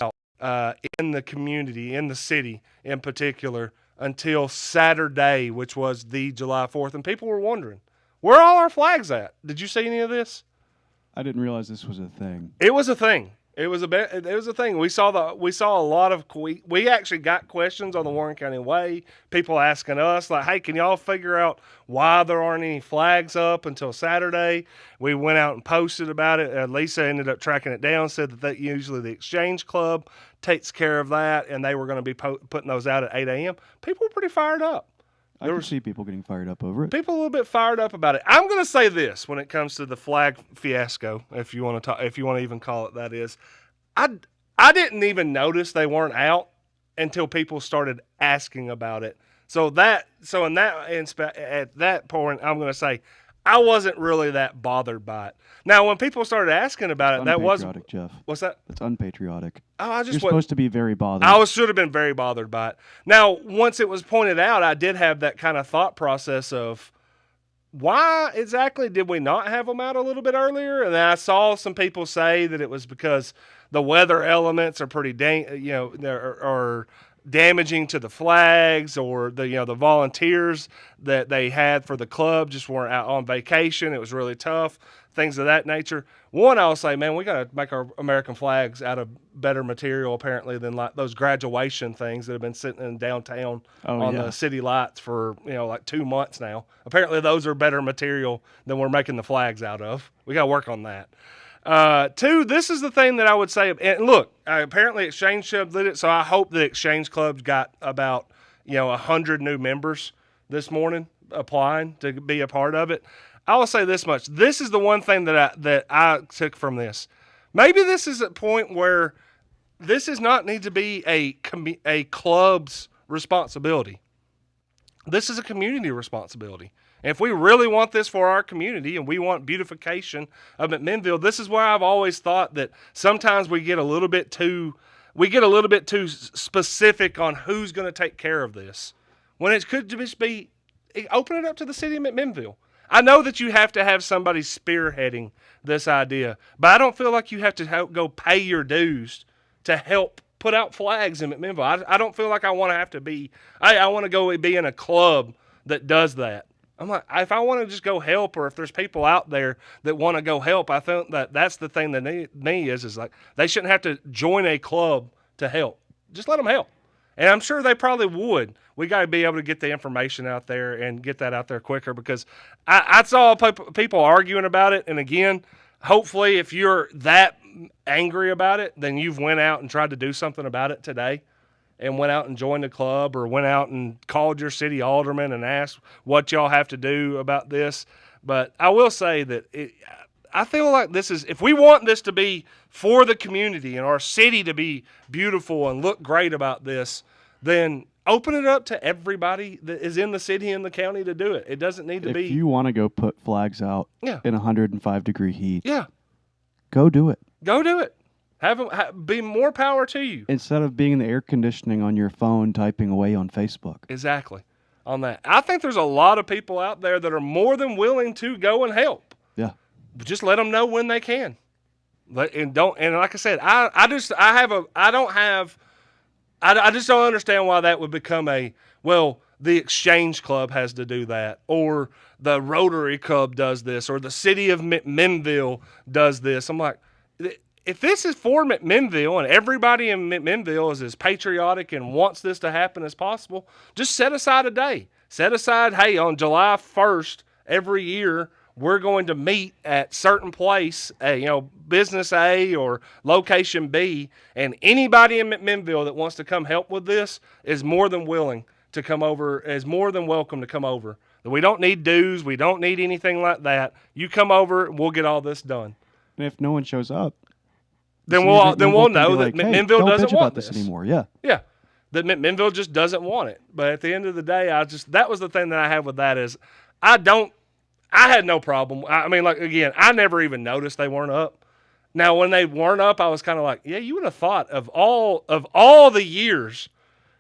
in the community, in the city in particular, until Saturday, which was the July 4th. And people were wondering, where are all our flags at? Did you see any of this? I didn't realize this was a thing. It was a thing. It was a thing. We saw a lot of we actually got questions on the Warren County Way. People asking us like, "Hey, can y'all figure out why there aren't any flags up until Saturday?" We went out and posted about it. Lisa ended up tracking it down. Said that usually the Exchange Club takes care of that, and they were going to be putting those out at 8 a.m. People were pretty fired up. I can see people getting fired up over it. People a little bit fired up about it. I'm going to say this when it comes to the flag fiasco, if you want to even call it that is, I didn't even notice they weren't out until people started asking about it. At that point, I'm going to say I wasn't really that bothered by it. Now, when people started asking about it, that was unpatriotic, Jeff. What's that? That's unpatriotic. Oh, You're supposed to be very bothered. Should have been very bothered by it. Now, once it was pointed out, I did have that kind of thought process of why exactly did we not have them out a little bit earlier? And then I saw some people say that it was because the weather elements are pretty are damaging to the flags, or the volunteers that they had for the club just weren't out on vacation. It was really tough, things of that nature. One, I'll say, man, we got to make our American flags out of better material apparently than like those graduation things that have been sitting in downtown the city lights for like 2 months now. Apparently those are better material than we're making the flags out of. We got to work on that. Two, this is the thing that I would say, and look, apparently Exchange Club did it, so I hope that Exchange Club's got about 100 new members this morning applying to be a part of it. I will say this much: this is the one thing that I took from this. Maybe this is a point where this does not need to be a club's responsibility. This is a community responsibility. And if we really want this for our community and we want beautification of McMinnville, this is where I've always thought that sometimes we get a little bit too we get a little bit too specific on who's going to take care of this, when it could just be open it up to the city of McMinnville. I know that you have to have somebody spearheading this idea, but I don't feel like you have to go pay your dues to help put out flags in McMinnville. I don't feel like I want to have to be. I want to go be in a club that does that. I'm like, if I want to just go help, or if there's people out there that want to go help, I think that's the thing that me is like they shouldn't have to join a club to help. Just let them help. And I'm sure they probably would. We got to be able to get the information out there and get that out there quicker, because I saw people arguing about it. And again, hopefully if you're that angry about it, then you've went out and tried to do something about it today, and went out and joined the club, or went out and called your city alderman and asked what y'all have to do about this. But I will say that I feel like this is, if we want this to be for the community and our city to be beautiful and look great about this, then open it up to everybody that is in the city and the county to do it. It doesn't need to be. If you want to go put flags out in 105-degree heat, go do it. Go do it. Be more power to you. Instead of being in the air conditioning on your phone typing away on Facebook. Exactly. On that. I think there's a lot of people out there that are more than willing to go and help. Yeah. Just let them know when they can. And like I said, I just don't understand why that would become the Exchange Club has to do that, or the Rotary Club does this, or the city of McMinnville does this. I'm like, if this is for McMinnville and everybody in McMinnville is as patriotic and wants this to happen as possible, just set aside a day. Set aside, hey, on July 1st every year, we're going to meet at certain place, business A or location B, and anybody in McMinnville that wants to come help with this is more than willing to come over, is more than welcome to come over. We don't need dues. We don't need anything like that. You come over, and we'll get all this done. And if no one shows up, then we'll know that McMinnville doesn't want this anymore. Yeah. Yeah. That McMinnville just doesn't want it. But at the end of the day, that was the thing that I have with that is I had no problem. I mean, like, again, I never even noticed they weren't up. Now, when they weren't up, I was kind of like, yeah, you would have thought of all the years,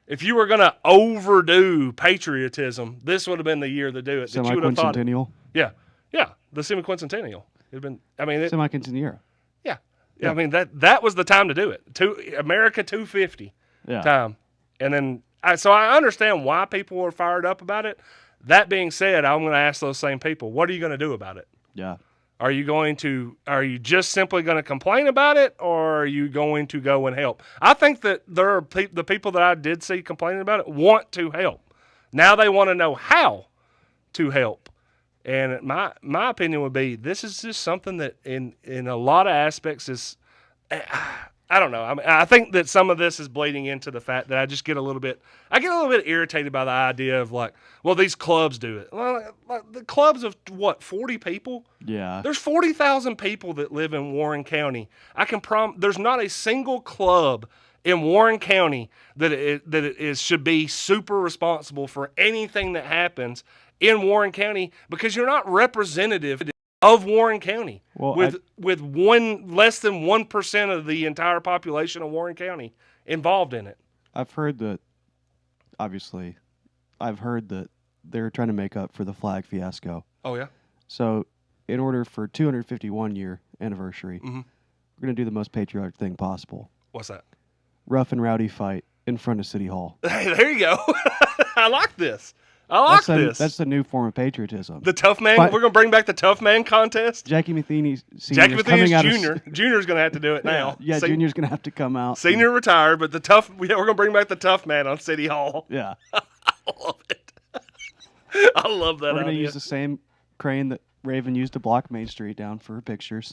if you were going to overdo patriotism, this would have been the year to do it. Semi-quincentennial? Yeah. Yeah. The semi-quincentennial. It'd been, Semi-quincentennial. Yeah, I mean, that was the time to do it. America 250 time. And then, so I understand why people are fired up about it. That being said, I'm going to ask those same people, what are you going to do about it? Yeah. Are you just simply going to complain about it, or are you going to go and help? I think that there are the people that I did see complaining about it want to help. Now they want to know how to help. And my opinion would be, this is just something that in a lot of aspects is, I don't know. I mean, I think that some of this is bleeding into the fact that I get a little bit irritated by the idea of like, well, these clubs do it. Well, like the clubs of 40 people? Yeah. There's 40,000 people that live in Warren County. There's not a single club in Warren County that should be super responsible for anything that happens in Warren County, because you're not representative of Warren County, with less than 1% of the entire population of Warren County involved in it. I've heard that they're trying to make up for the flag fiasco. Oh yeah. So, in order for 251 year anniversary, we're going to do the most patriotic thing possible. What's that? Rough and rowdy fight in front of City Hall. Hey, there you go. I like this. This. That's the new form of patriotism. The tough man. We're going to bring back the tough man contest. Jackie Matheny Junior Junior's going to have to do it now. Yeah, Junior's going to have to come out. Senior retired, but we're going to bring back the tough man on City Hall. Yeah. I love it. I love that. We're going to use the same crane that Raven used to block Main Street down for her pictures.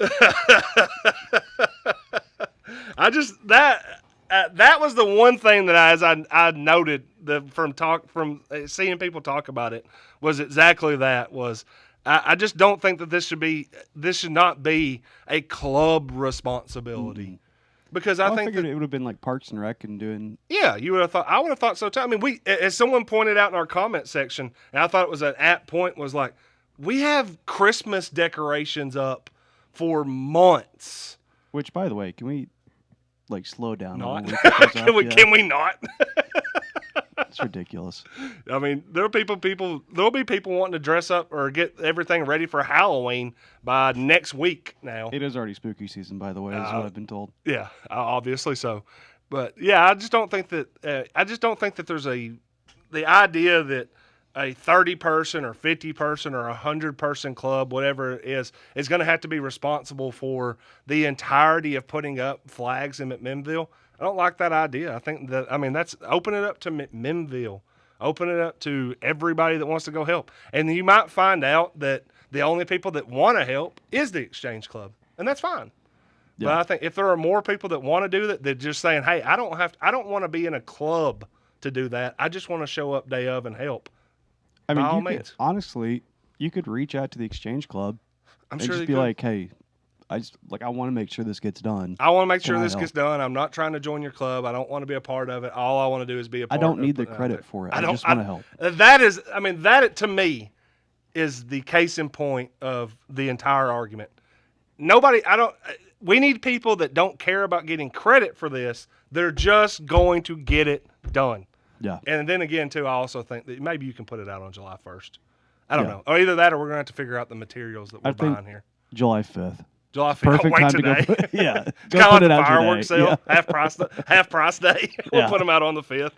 That was the one thing that I noted from seeing people talk about it was exactly that. I just don't think that this should not be a club responsibility. Mm-hmm. Because I think figured it would have been like Parks and Rec and doing. Yeah, you would have thought. I would have thought so too. I mean, as someone pointed out in our comment section, and I thought it was an apt point, was like, we have Christmas decorations up for months. Which, by the way, can we like slow down. Not. On the week that goes Can up, we? yeah. Can we not? It's ridiculous. I mean, there'll be people wanting to dress up or get everything ready for Halloween by next week now. It is already spooky season, by the way, is what I've been told. Yeah, obviously so. But yeah, I just don't think that. I just don't think that there's the idea that a 30-person or 50-person or 100-person club, whatever it is going to have to be responsible for the entirety of putting up flags in McMinnville. I don't like that idea. I think that, that's open it up to McMinnville. Open it up to everybody that wants to go help. And you might find out that the only people that want to help is the Exchange Club. And that's fine. Yeah. But I think if there are more people that want to do that, they're just saying, hey, I don't want to be in a club to do that. I just want to show up day of and help. I mean, By all you could, means. honestly, you could reach out to the Exchange Club I'm and sure just they be could. like, hey, I want to make sure this gets done. I want to make sure Can I this gets done. I'm not trying to join your club. I don't want to be a part of it. All I want to do is be a I part don't of need the putting it out credit there. for it. I just want to help. That to me is the case in point of the entire argument. We need people that don't care about getting credit for this. They're just going to get it done. Yeah. And then again, too, I also think that maybe you can put it out on July 1st. I don't Yeah. know. Or either that or we're going to have to figure out the materials that we're I think buying here. July 5th. July 5th. Perfect Wait time today. to go. Yeah. It's Go kind of put like it the out fireworks today. sale, Yeah. half price day. We'll Yeah. put them out on the 5th.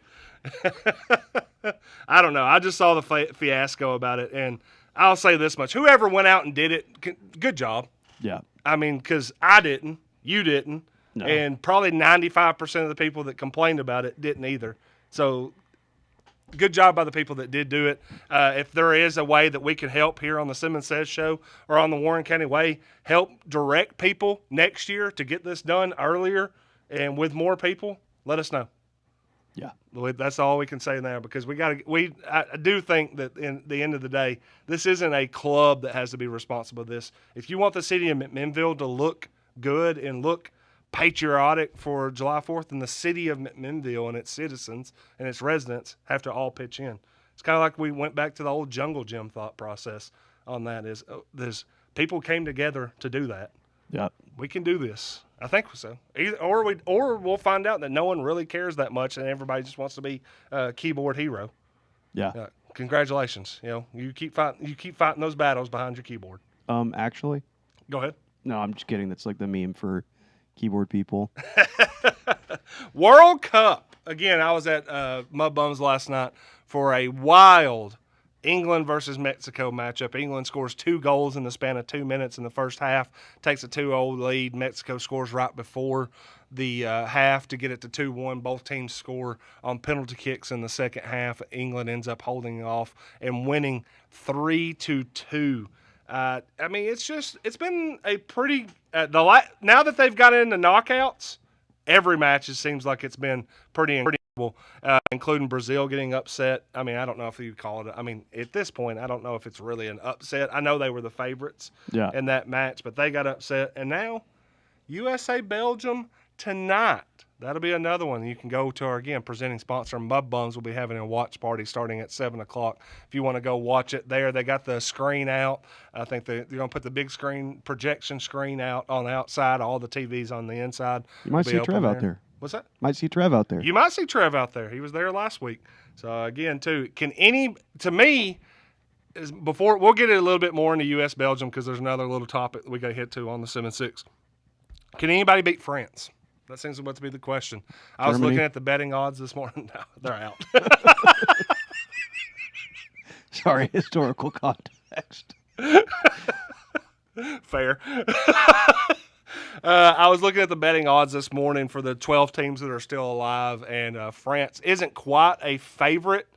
I don't know. I just saw the fiasco about it, and I'll say this much: whoever went out and did it, good job. Yeah. I mean, because I didn't, you didn't, No. and probably 95% of the people that complained about it didn't either. So, good job by the people that did do it. If there is a way that we can help here on the Simmons Says Show or on the Warren County Way, help direct people next year to get this done earlier and with more people, let us know. Yeah. That's all we can say now, because I do think that in the end of the day, this isn't a club that has to be responsible for this. If you want the city of McMinnville to look good and look patriotic for July 4th, then the city of McMinnville and its citizens and its residents have to all pitch in. It's kind of like we went back to the old jungle gym thought process on that. There's people came together to do that. Yeah. We can do this. I think so. Or we'll find out that no one really cares that much and everybody just wants to be a keyboard hero. Yeah. Congratulations. You keep fighting those battles behind your keyboard. Actually, Go ahead. no, I'm just kidding. That's like the meme for keyboard people. World Cup. Again, I was at Mud Bums last night for a wild England versus Mexico matchup. England scores 2 goals in the span of 2 minutes in the first half, takes a 2-0 lead. Mexico scores right before the half to get it to 2-1. Both teams score on penalty kicks in the second half. England ends up holding off and winning 3-2. It's been a pretty now that they've got into knockouts, every match it seems like it's been pretty incredible, including Brazil getting upset. I mean, I don't know if you call it. At this point, I don't know if it's really an upset. I know they were the favorites Yeah. in that match, but they got upset, and now USA Belgium tonight. That'll be another one. You can go to our, again, presenting sponsor, Mud Bums, will be having a watch party starting at 7 o'clock. If you want to go watch it there, they got the screen out. I think they're going to put the big screen, projection screen out on the outside, all the TVs on the inside. You might will see be open Trev out there. What's that? Might see Trev out there. You might see Trev out there. He was there last week. So, again, too, to me, before we'll get it a little bit more into U.S. Belgium, because there's another little topic that we got to hit to on the 7-6. Can anybody beat France? That seems to be the question. I was Germany? looking at the betting odds this morning. No, they're out. Sorry, historical context. Fair. I was looking at the betting odds this morning for the 12 teams that are still alive, and France isn't quite a favorite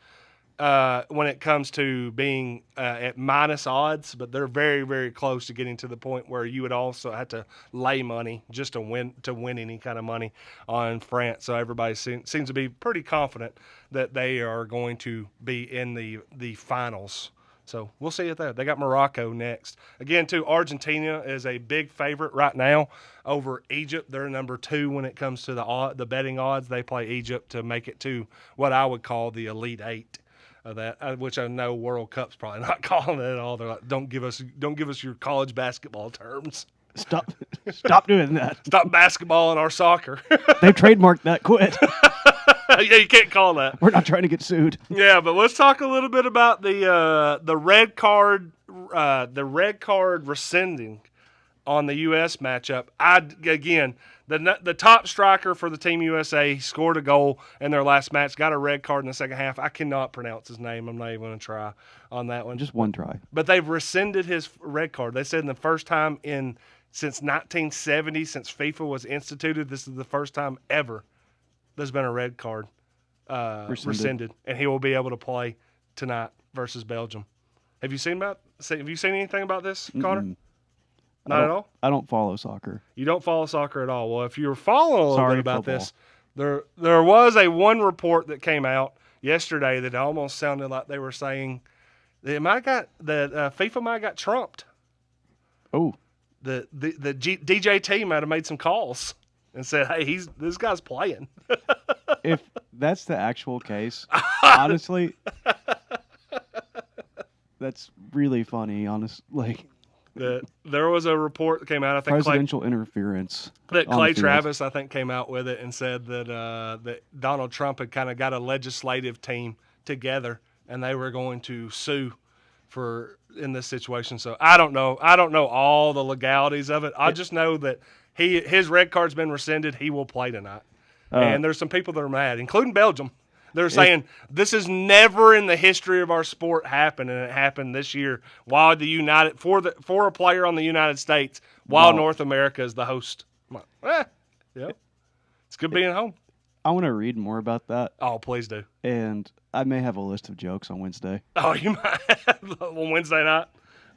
when it comes to being at minus odds, but they're very, very close to getting to the point where you would also have to lay money just to win any kind of money on France. So everybody seems to be pretty confident that they are going to be in the finals. So we'll see it there. They got Morocco next. Again, too, Argentina is a big favorite right now over Egypt. They're number 2 when it comes to the betting odds. They play Egypt to make it to what I would call the Elite 8 of that, which I know World Cup's probably not calling it at all. They're like, don't give us your college basketball terms. Stop doing that. Stop basketball and our soccer. They trademarked that. Quit. Yeah, you can't call that. We're not trying to get sued. Yeah, but let's talk a little bit about the red card rescinding on the U.S. matchup. The top striker for the Team USA scored a goal in their last match, got a red card in the second half. I cannot pronounce his name. I'm not even going to try on that one. Just one try. But they've rescinded his red card. They said in the first time since 1970, since FIFA was instituted, this is the first time ever there's been a red card rescinded, and he will be able to play tonight versus Belgium. Have you seen anything about this, Connor? Mm-mm. Not at all? I don't follow soccer. You don't follow soccer at all. Well, if you're following a little Sorry, bit about football. this, there was one report that came out yesterday that almost sounded like they were saying that FIFA might have got trumped. Oh, The DJT might have made some calls and said, "Hey, this guy's playing." if that's the actual case, honestly, that's really funny. There was a report that came out. I think presidential interference. that on Clay the field. Travis, I think, came out with it and said that that Donald Trump had kind of got a legislative team together and they were going to sue in this situation. So I don't know all the legalities of it. I just know that his red card's been rescinded. He will play tonight. And there's some people that are mad, including Belgium. They're saying this has never in the history of our sport happened, and it happened this year while for a player on the United States while North America is the host. Yeah, it's good being home. I want to read more about that, Oh, please do. and I may have a list of jokes on Wednesday. Oh, you might on Wednesday night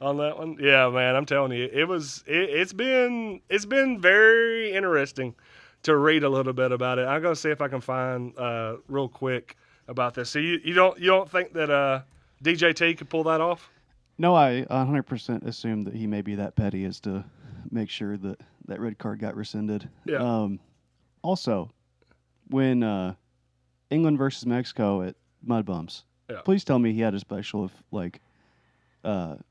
on that one. Yeah, man, I'm telling you, it's been very interesting to read a little bit about it. I'm gonna see if I can find real quick about this. So you don't think that DJT could pull that off? No, I 100% assume that he may be that petty as to make sure that red card got rescinded. Yeah. Also, when England versus Mexico at Mud Bumps, Yeah. please tell me he had a special of fried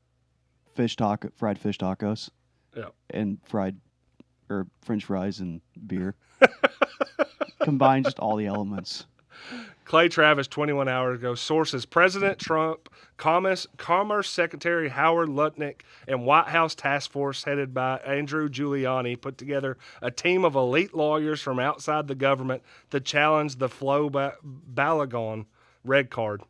fish tacos, Yeah. and French fries and beer. Combine just all the elements. Clay Travis, 21 hours ago. Sources: President Trump, Commerce Secretary Howard Lutnick, and White House task force headed by Andrew Giuliani put together a team of elite lawyers from outside the government to challenge the Flo Balogun red card.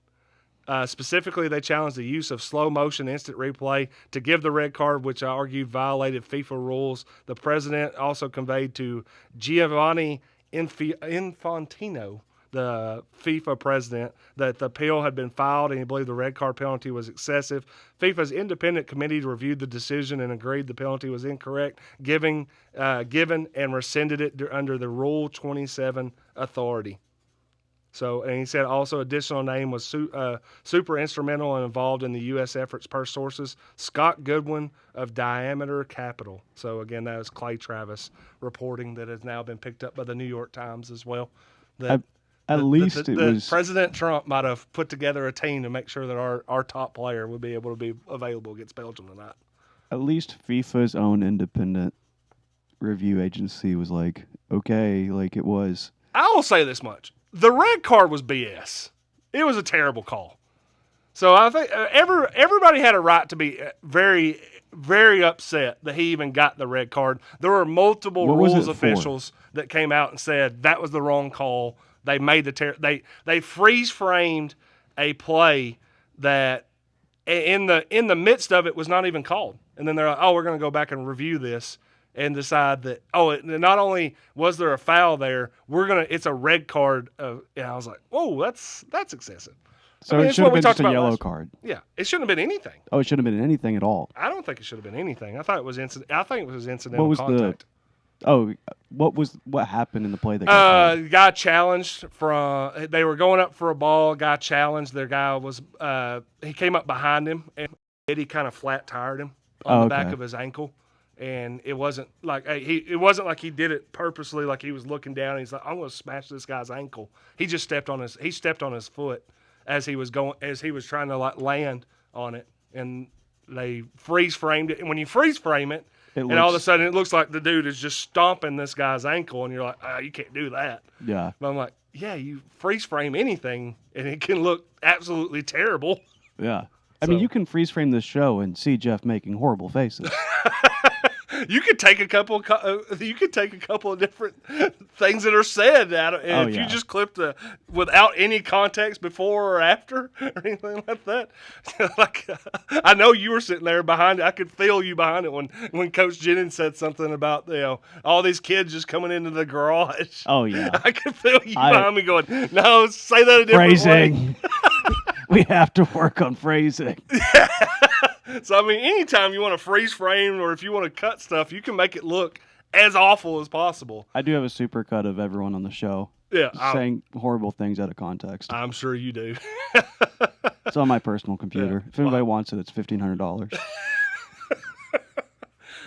Specifically, they challenged the use of slow motion instant replay to give the red card, which I argued violated FIFA rules. The president also conveyed to Giovanni Infantino, the FIFA president, that the appeal had been filed and he believed the red card penalty was excessive. FIFA's independent committee reviewed the decision and agreed the penalty was incorrect, given and rescinded it under the Rule 27 authority. So, and he said also additional name was super instrumental and involved in the U.S. efforts per sources, Scott Goodwin of Diameter Capital. So, again, that was Clay Travis reporting that has now been picked up by the New York Times as well. President Trump might have put together a team to make sure that our top player would be able to be available against Belgium tonight. At least FIFA's own independent review agency was like, okay, like it was. I will say this much. The red card was BS. It was a terrible call. So I think everybody had a right to be very, very upset that he even got the red card. There were multiple rules officials that came out and said that was the wrong call. They made they freeze framed a play that in the midst of it was not even called. And then they're like, "Oh, we're going to go back and review this." And decide that not only was there a foul there, it's a red card. And I was like, "Whoa, that's excessive." So it should have been just a yellow card. Yeah, it shouldn't have been anything. Oh, it shouldn't have been anything at all. I don't think it should have been anything. I thought it was incidental contact. What happened in the play that got the guy challenged they were going up for a ball. Guy challenged. Their guy was he came up behind him and he kind of flat tired him on the back of his ankle. And it wasn't like he did it purposely, like he was looking down and he's like, I'm going to smash this guy's ankle. He just stepped on his foot as he was trying to like land on it, and they freeze framed it. And when you freeze frame it, And all of a sudden, it looks like the dude is just stomping this guy's ankle, and you're like, oh, you can't do that. Yeah. But I'm like, yeah, you freeze frame anything, and it can look absolutely terrible. Yeah. I mean, So- you can freeze frame this show and see Jeff making horrible faces. You could take a couple. You could take a couple of different things that are said out of, and Oh, if yeah. you just clip without any context before or after or anything like that. Like I know you were sitting there behind it. I could feel you behind it when Coach Jennings said something about all these kids just coming into the garage. Oh, yeah. I could feel you behind me going, no, say that a different way. Phrasing. We have to work on phrasing. So, I mean, anytime you want to freeze frame or if you want to cut stuff, you can make it look as awful as possible. I do have a super cut of everyone on the show Yeah, saying horrible things out of context. I'm sure you do. It's on my personal computer. Yeah. If anybody wants it, it's $1,500.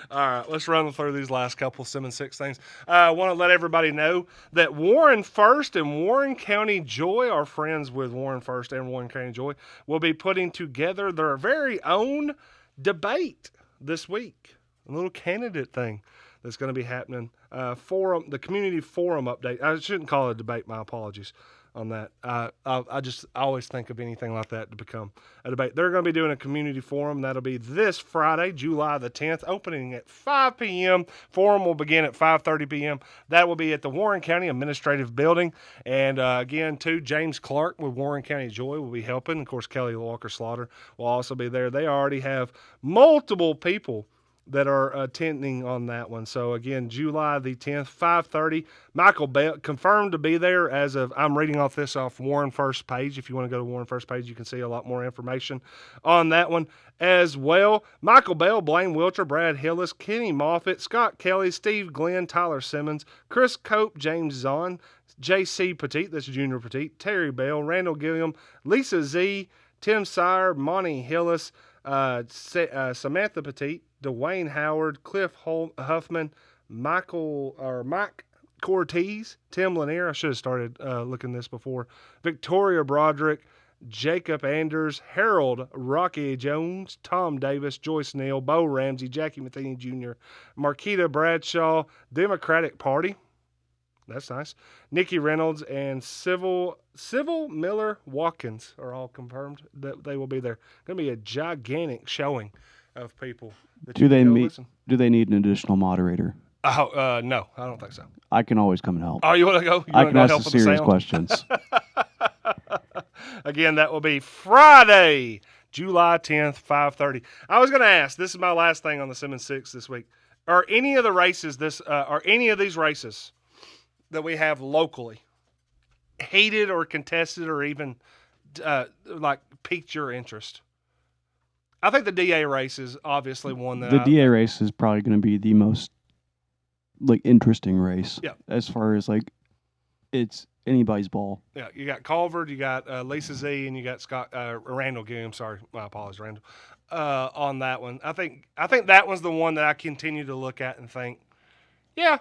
All right, let's run through these last couple Simmons 6 things. I want to let everybody know that Warren First and Warren County Joy, our friends with Warren First and Warren County Joy, will be putting together their very own debate this week. A little candidate thing that's going to be happening. The community forum update. I shouldn't call it a debate. My apologies on that. I always think of anything like that to become a debate. They're going to be doing a community forum. That'll be this Friday, July the 10th, opening at 5 p.m. Forum will begin at 5:30 p.m. That will be at the Warren County Administrative Building. And again, too, James Clark with Warren County Joy will be helping. Of course, Kelly Walker Slaughter will also be there. They already have multiple people that are attending on that one. So again, July the 10th, 5:30. Michael Bell confirmed to be there as of, I'm reading off this off Warren First page. If you want to go to Warren First page, you can see a lot more information on that one as well. Michael Bell, Blaine Wilcher, Brad Hillis, Kenny Moffitt, Scott Kelly, Steve Glenn, Tyler Simmons, Chris Cope, James Zahn, J.C. Petit, that's Junior Petit, Terry Bell, Randall Gilliam, Lisa Z, Tim Sire, Monty Hillis, Samantha Petit, Dwayne Howard, Cliff Huffman, Mike Cortez, Tim Lanier. I should have started looking this before. Victoria Broderick, Jacob Anders, Harold Rocky Jones, Tom Davis, Joyce Neal, Bo Ramsey, Jackie Matheny Jr., Marquita Bradshaw, Democratic Party. That's nice. Nikki Reynolds and Civil Miller Watkins are all confirmed that they will be there. Going to be a gigantic showing of people. That Do you they can go meet? listen. Do they need an additional moderator? Oh, no, I don't think so. I can always come and help. Oh, you want to go? I You can want to ask go the help with the serious sound? questions. Again, that will be Friday, July 10th, 5:30. I was going to ask, this is my last thing on the Simmons 6 this week. Are any of these races that we have locally heated or contested or even like piqued your interest? I think the DA race is obviously one that The DA race is probably going to be the most interesting race. Yeah. As far as it's anybody's ball. Yeah, you got Culver, you got Lisa Z, and you got Randall Gilliam. Sorry, my apologies, Randall. On that one, I think that one's the one that I continue to look at and think, yeah.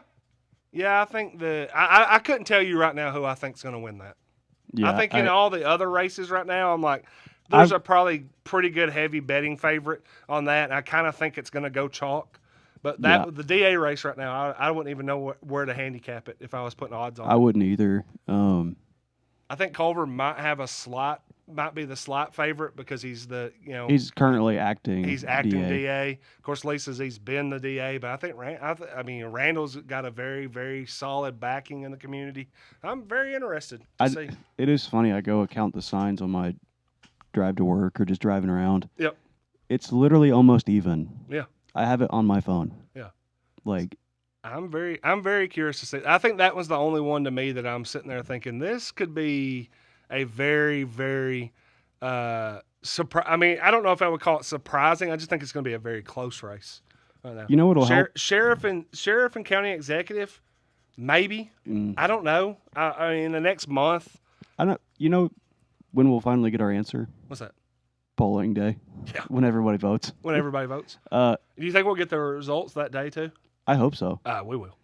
I think I couldn't tell you right now who I think's going to win that. Yeah, I think in all the other races right now, I'm like, there's a probably pretty good heavy betting favorite on that. And I kind of think it's going to go chalk. But the DA race right now, I wouldn't even know where to handicap it if I was putting odds on it. I wouldn't either. I think Culver might be the slight favorite because he's He's currently acting. He's acting DA. DA. Of course, Lisa's been the DA, but I think Randall's got a very, very solid backing in the community. I'm very interested to see. It is funny. I go count the signs on my drive to work or just driving around. Yep. It's literally almost even. Yeah. I have it on my phone. Yeah. I'm very curious to see. I think that was the only one to me that I'm sitting there thinking this could be a very, very surprise. I mean, I don't know if I would call it surprising. I just think it's going to be a very close race. Right now. You know what'll help? Sheriff and county executive, maybe. I don't know. I mean, the next month. I don't. You know when we'll finally get our answer? What's that? Polling day. Yeah. When everybody votes. When everybody votes. Do you think we'll get the results that day too? I hope so. We will.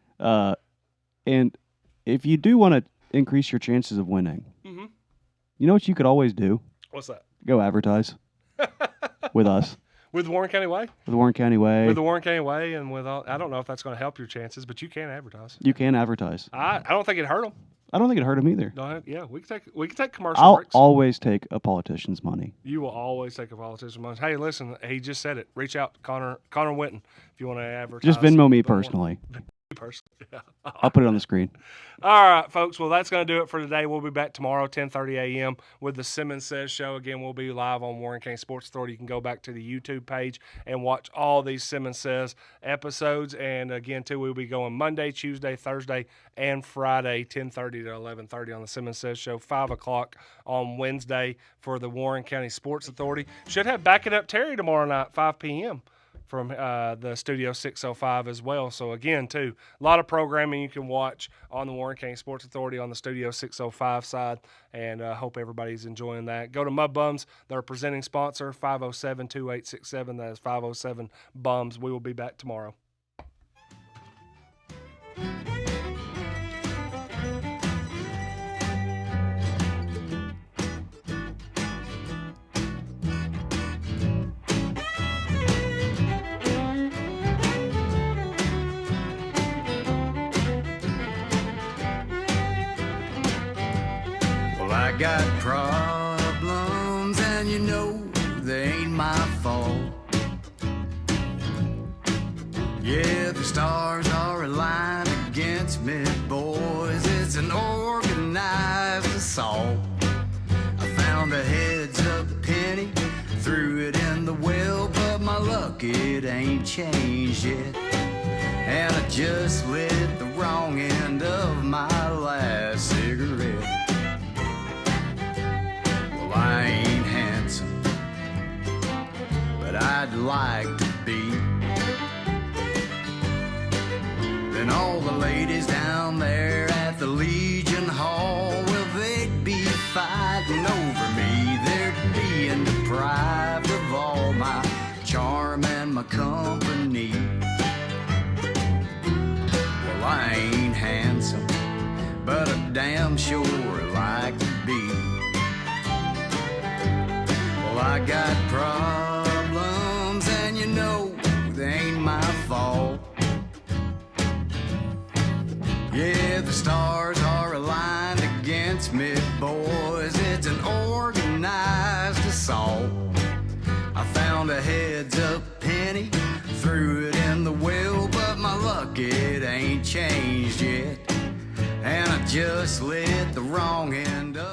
And if you do want to increase your chances of winning, you know what you could always do? What's that? Go advertise with us. With the Warren County Way? With the Warren County Way. With the Warren County Way and with all, I don't know if that's going to help your chances, but you can advertise. You can advertise. I don't think it hurt them. I don't think it hurt him either. No, yeah, we can take commercial I'll breaks. always take a politician's money. You will always take a politician's money. Hey, listen, he just said it. Reach out to Connor Witten if you want to advertise. Just Venmo me personally. Yeah. I'll put it on the screen. All right, folks. Well, that's going to do it for today. We'll be back tomorrow, 10:30 a.m. with the Simmons Says Show. Again, we'll be live on Warren County Sports Authority. You can go back to the YouTube page and watch all these Simmons Says episodes. And again, too, we'll be going Monday, Tuesday, Thursday, and Friday, 10:30 to 11:30 on the Simmons Says Show. 5 o'clock on Wednesday for the Warren County Sports Authority. Should have Back It Up Terry tomorrow night, 5 p.m. from the Studio 605 as well. So again, too, a lot of programming you can watch on the Warren County Sports Authority on the Studio 605 side, and hope everybody's enjoying that. Go to Mud Bums, their presenting sponsor, 507-2867. That is 507 Bums. We will be back tomorrow. I got problems and you know they ain't my fault. Yeah, the stars are aligned against me, boys. It's an organized assault. I found a heads-up penny, threw it in the well, but my luck, it ain't changed yet. And I just lit the wrong end of my last cigarette. I ain't handsome, but I'd like to be. Then all the ladies down there at the Legion Hall, well, they'd be fighting over me. They're being deprived of all my charm and my company. Well, I ain't handsome, but I damn sure like to be. I got problems and you know they ain't my fault. Yeah, the stars are aligned against me, boys. It's an organized assault. I found a heads-up penny, threw it in the well, but my luck, it ain't changed yet. And I just lit the wrong end up.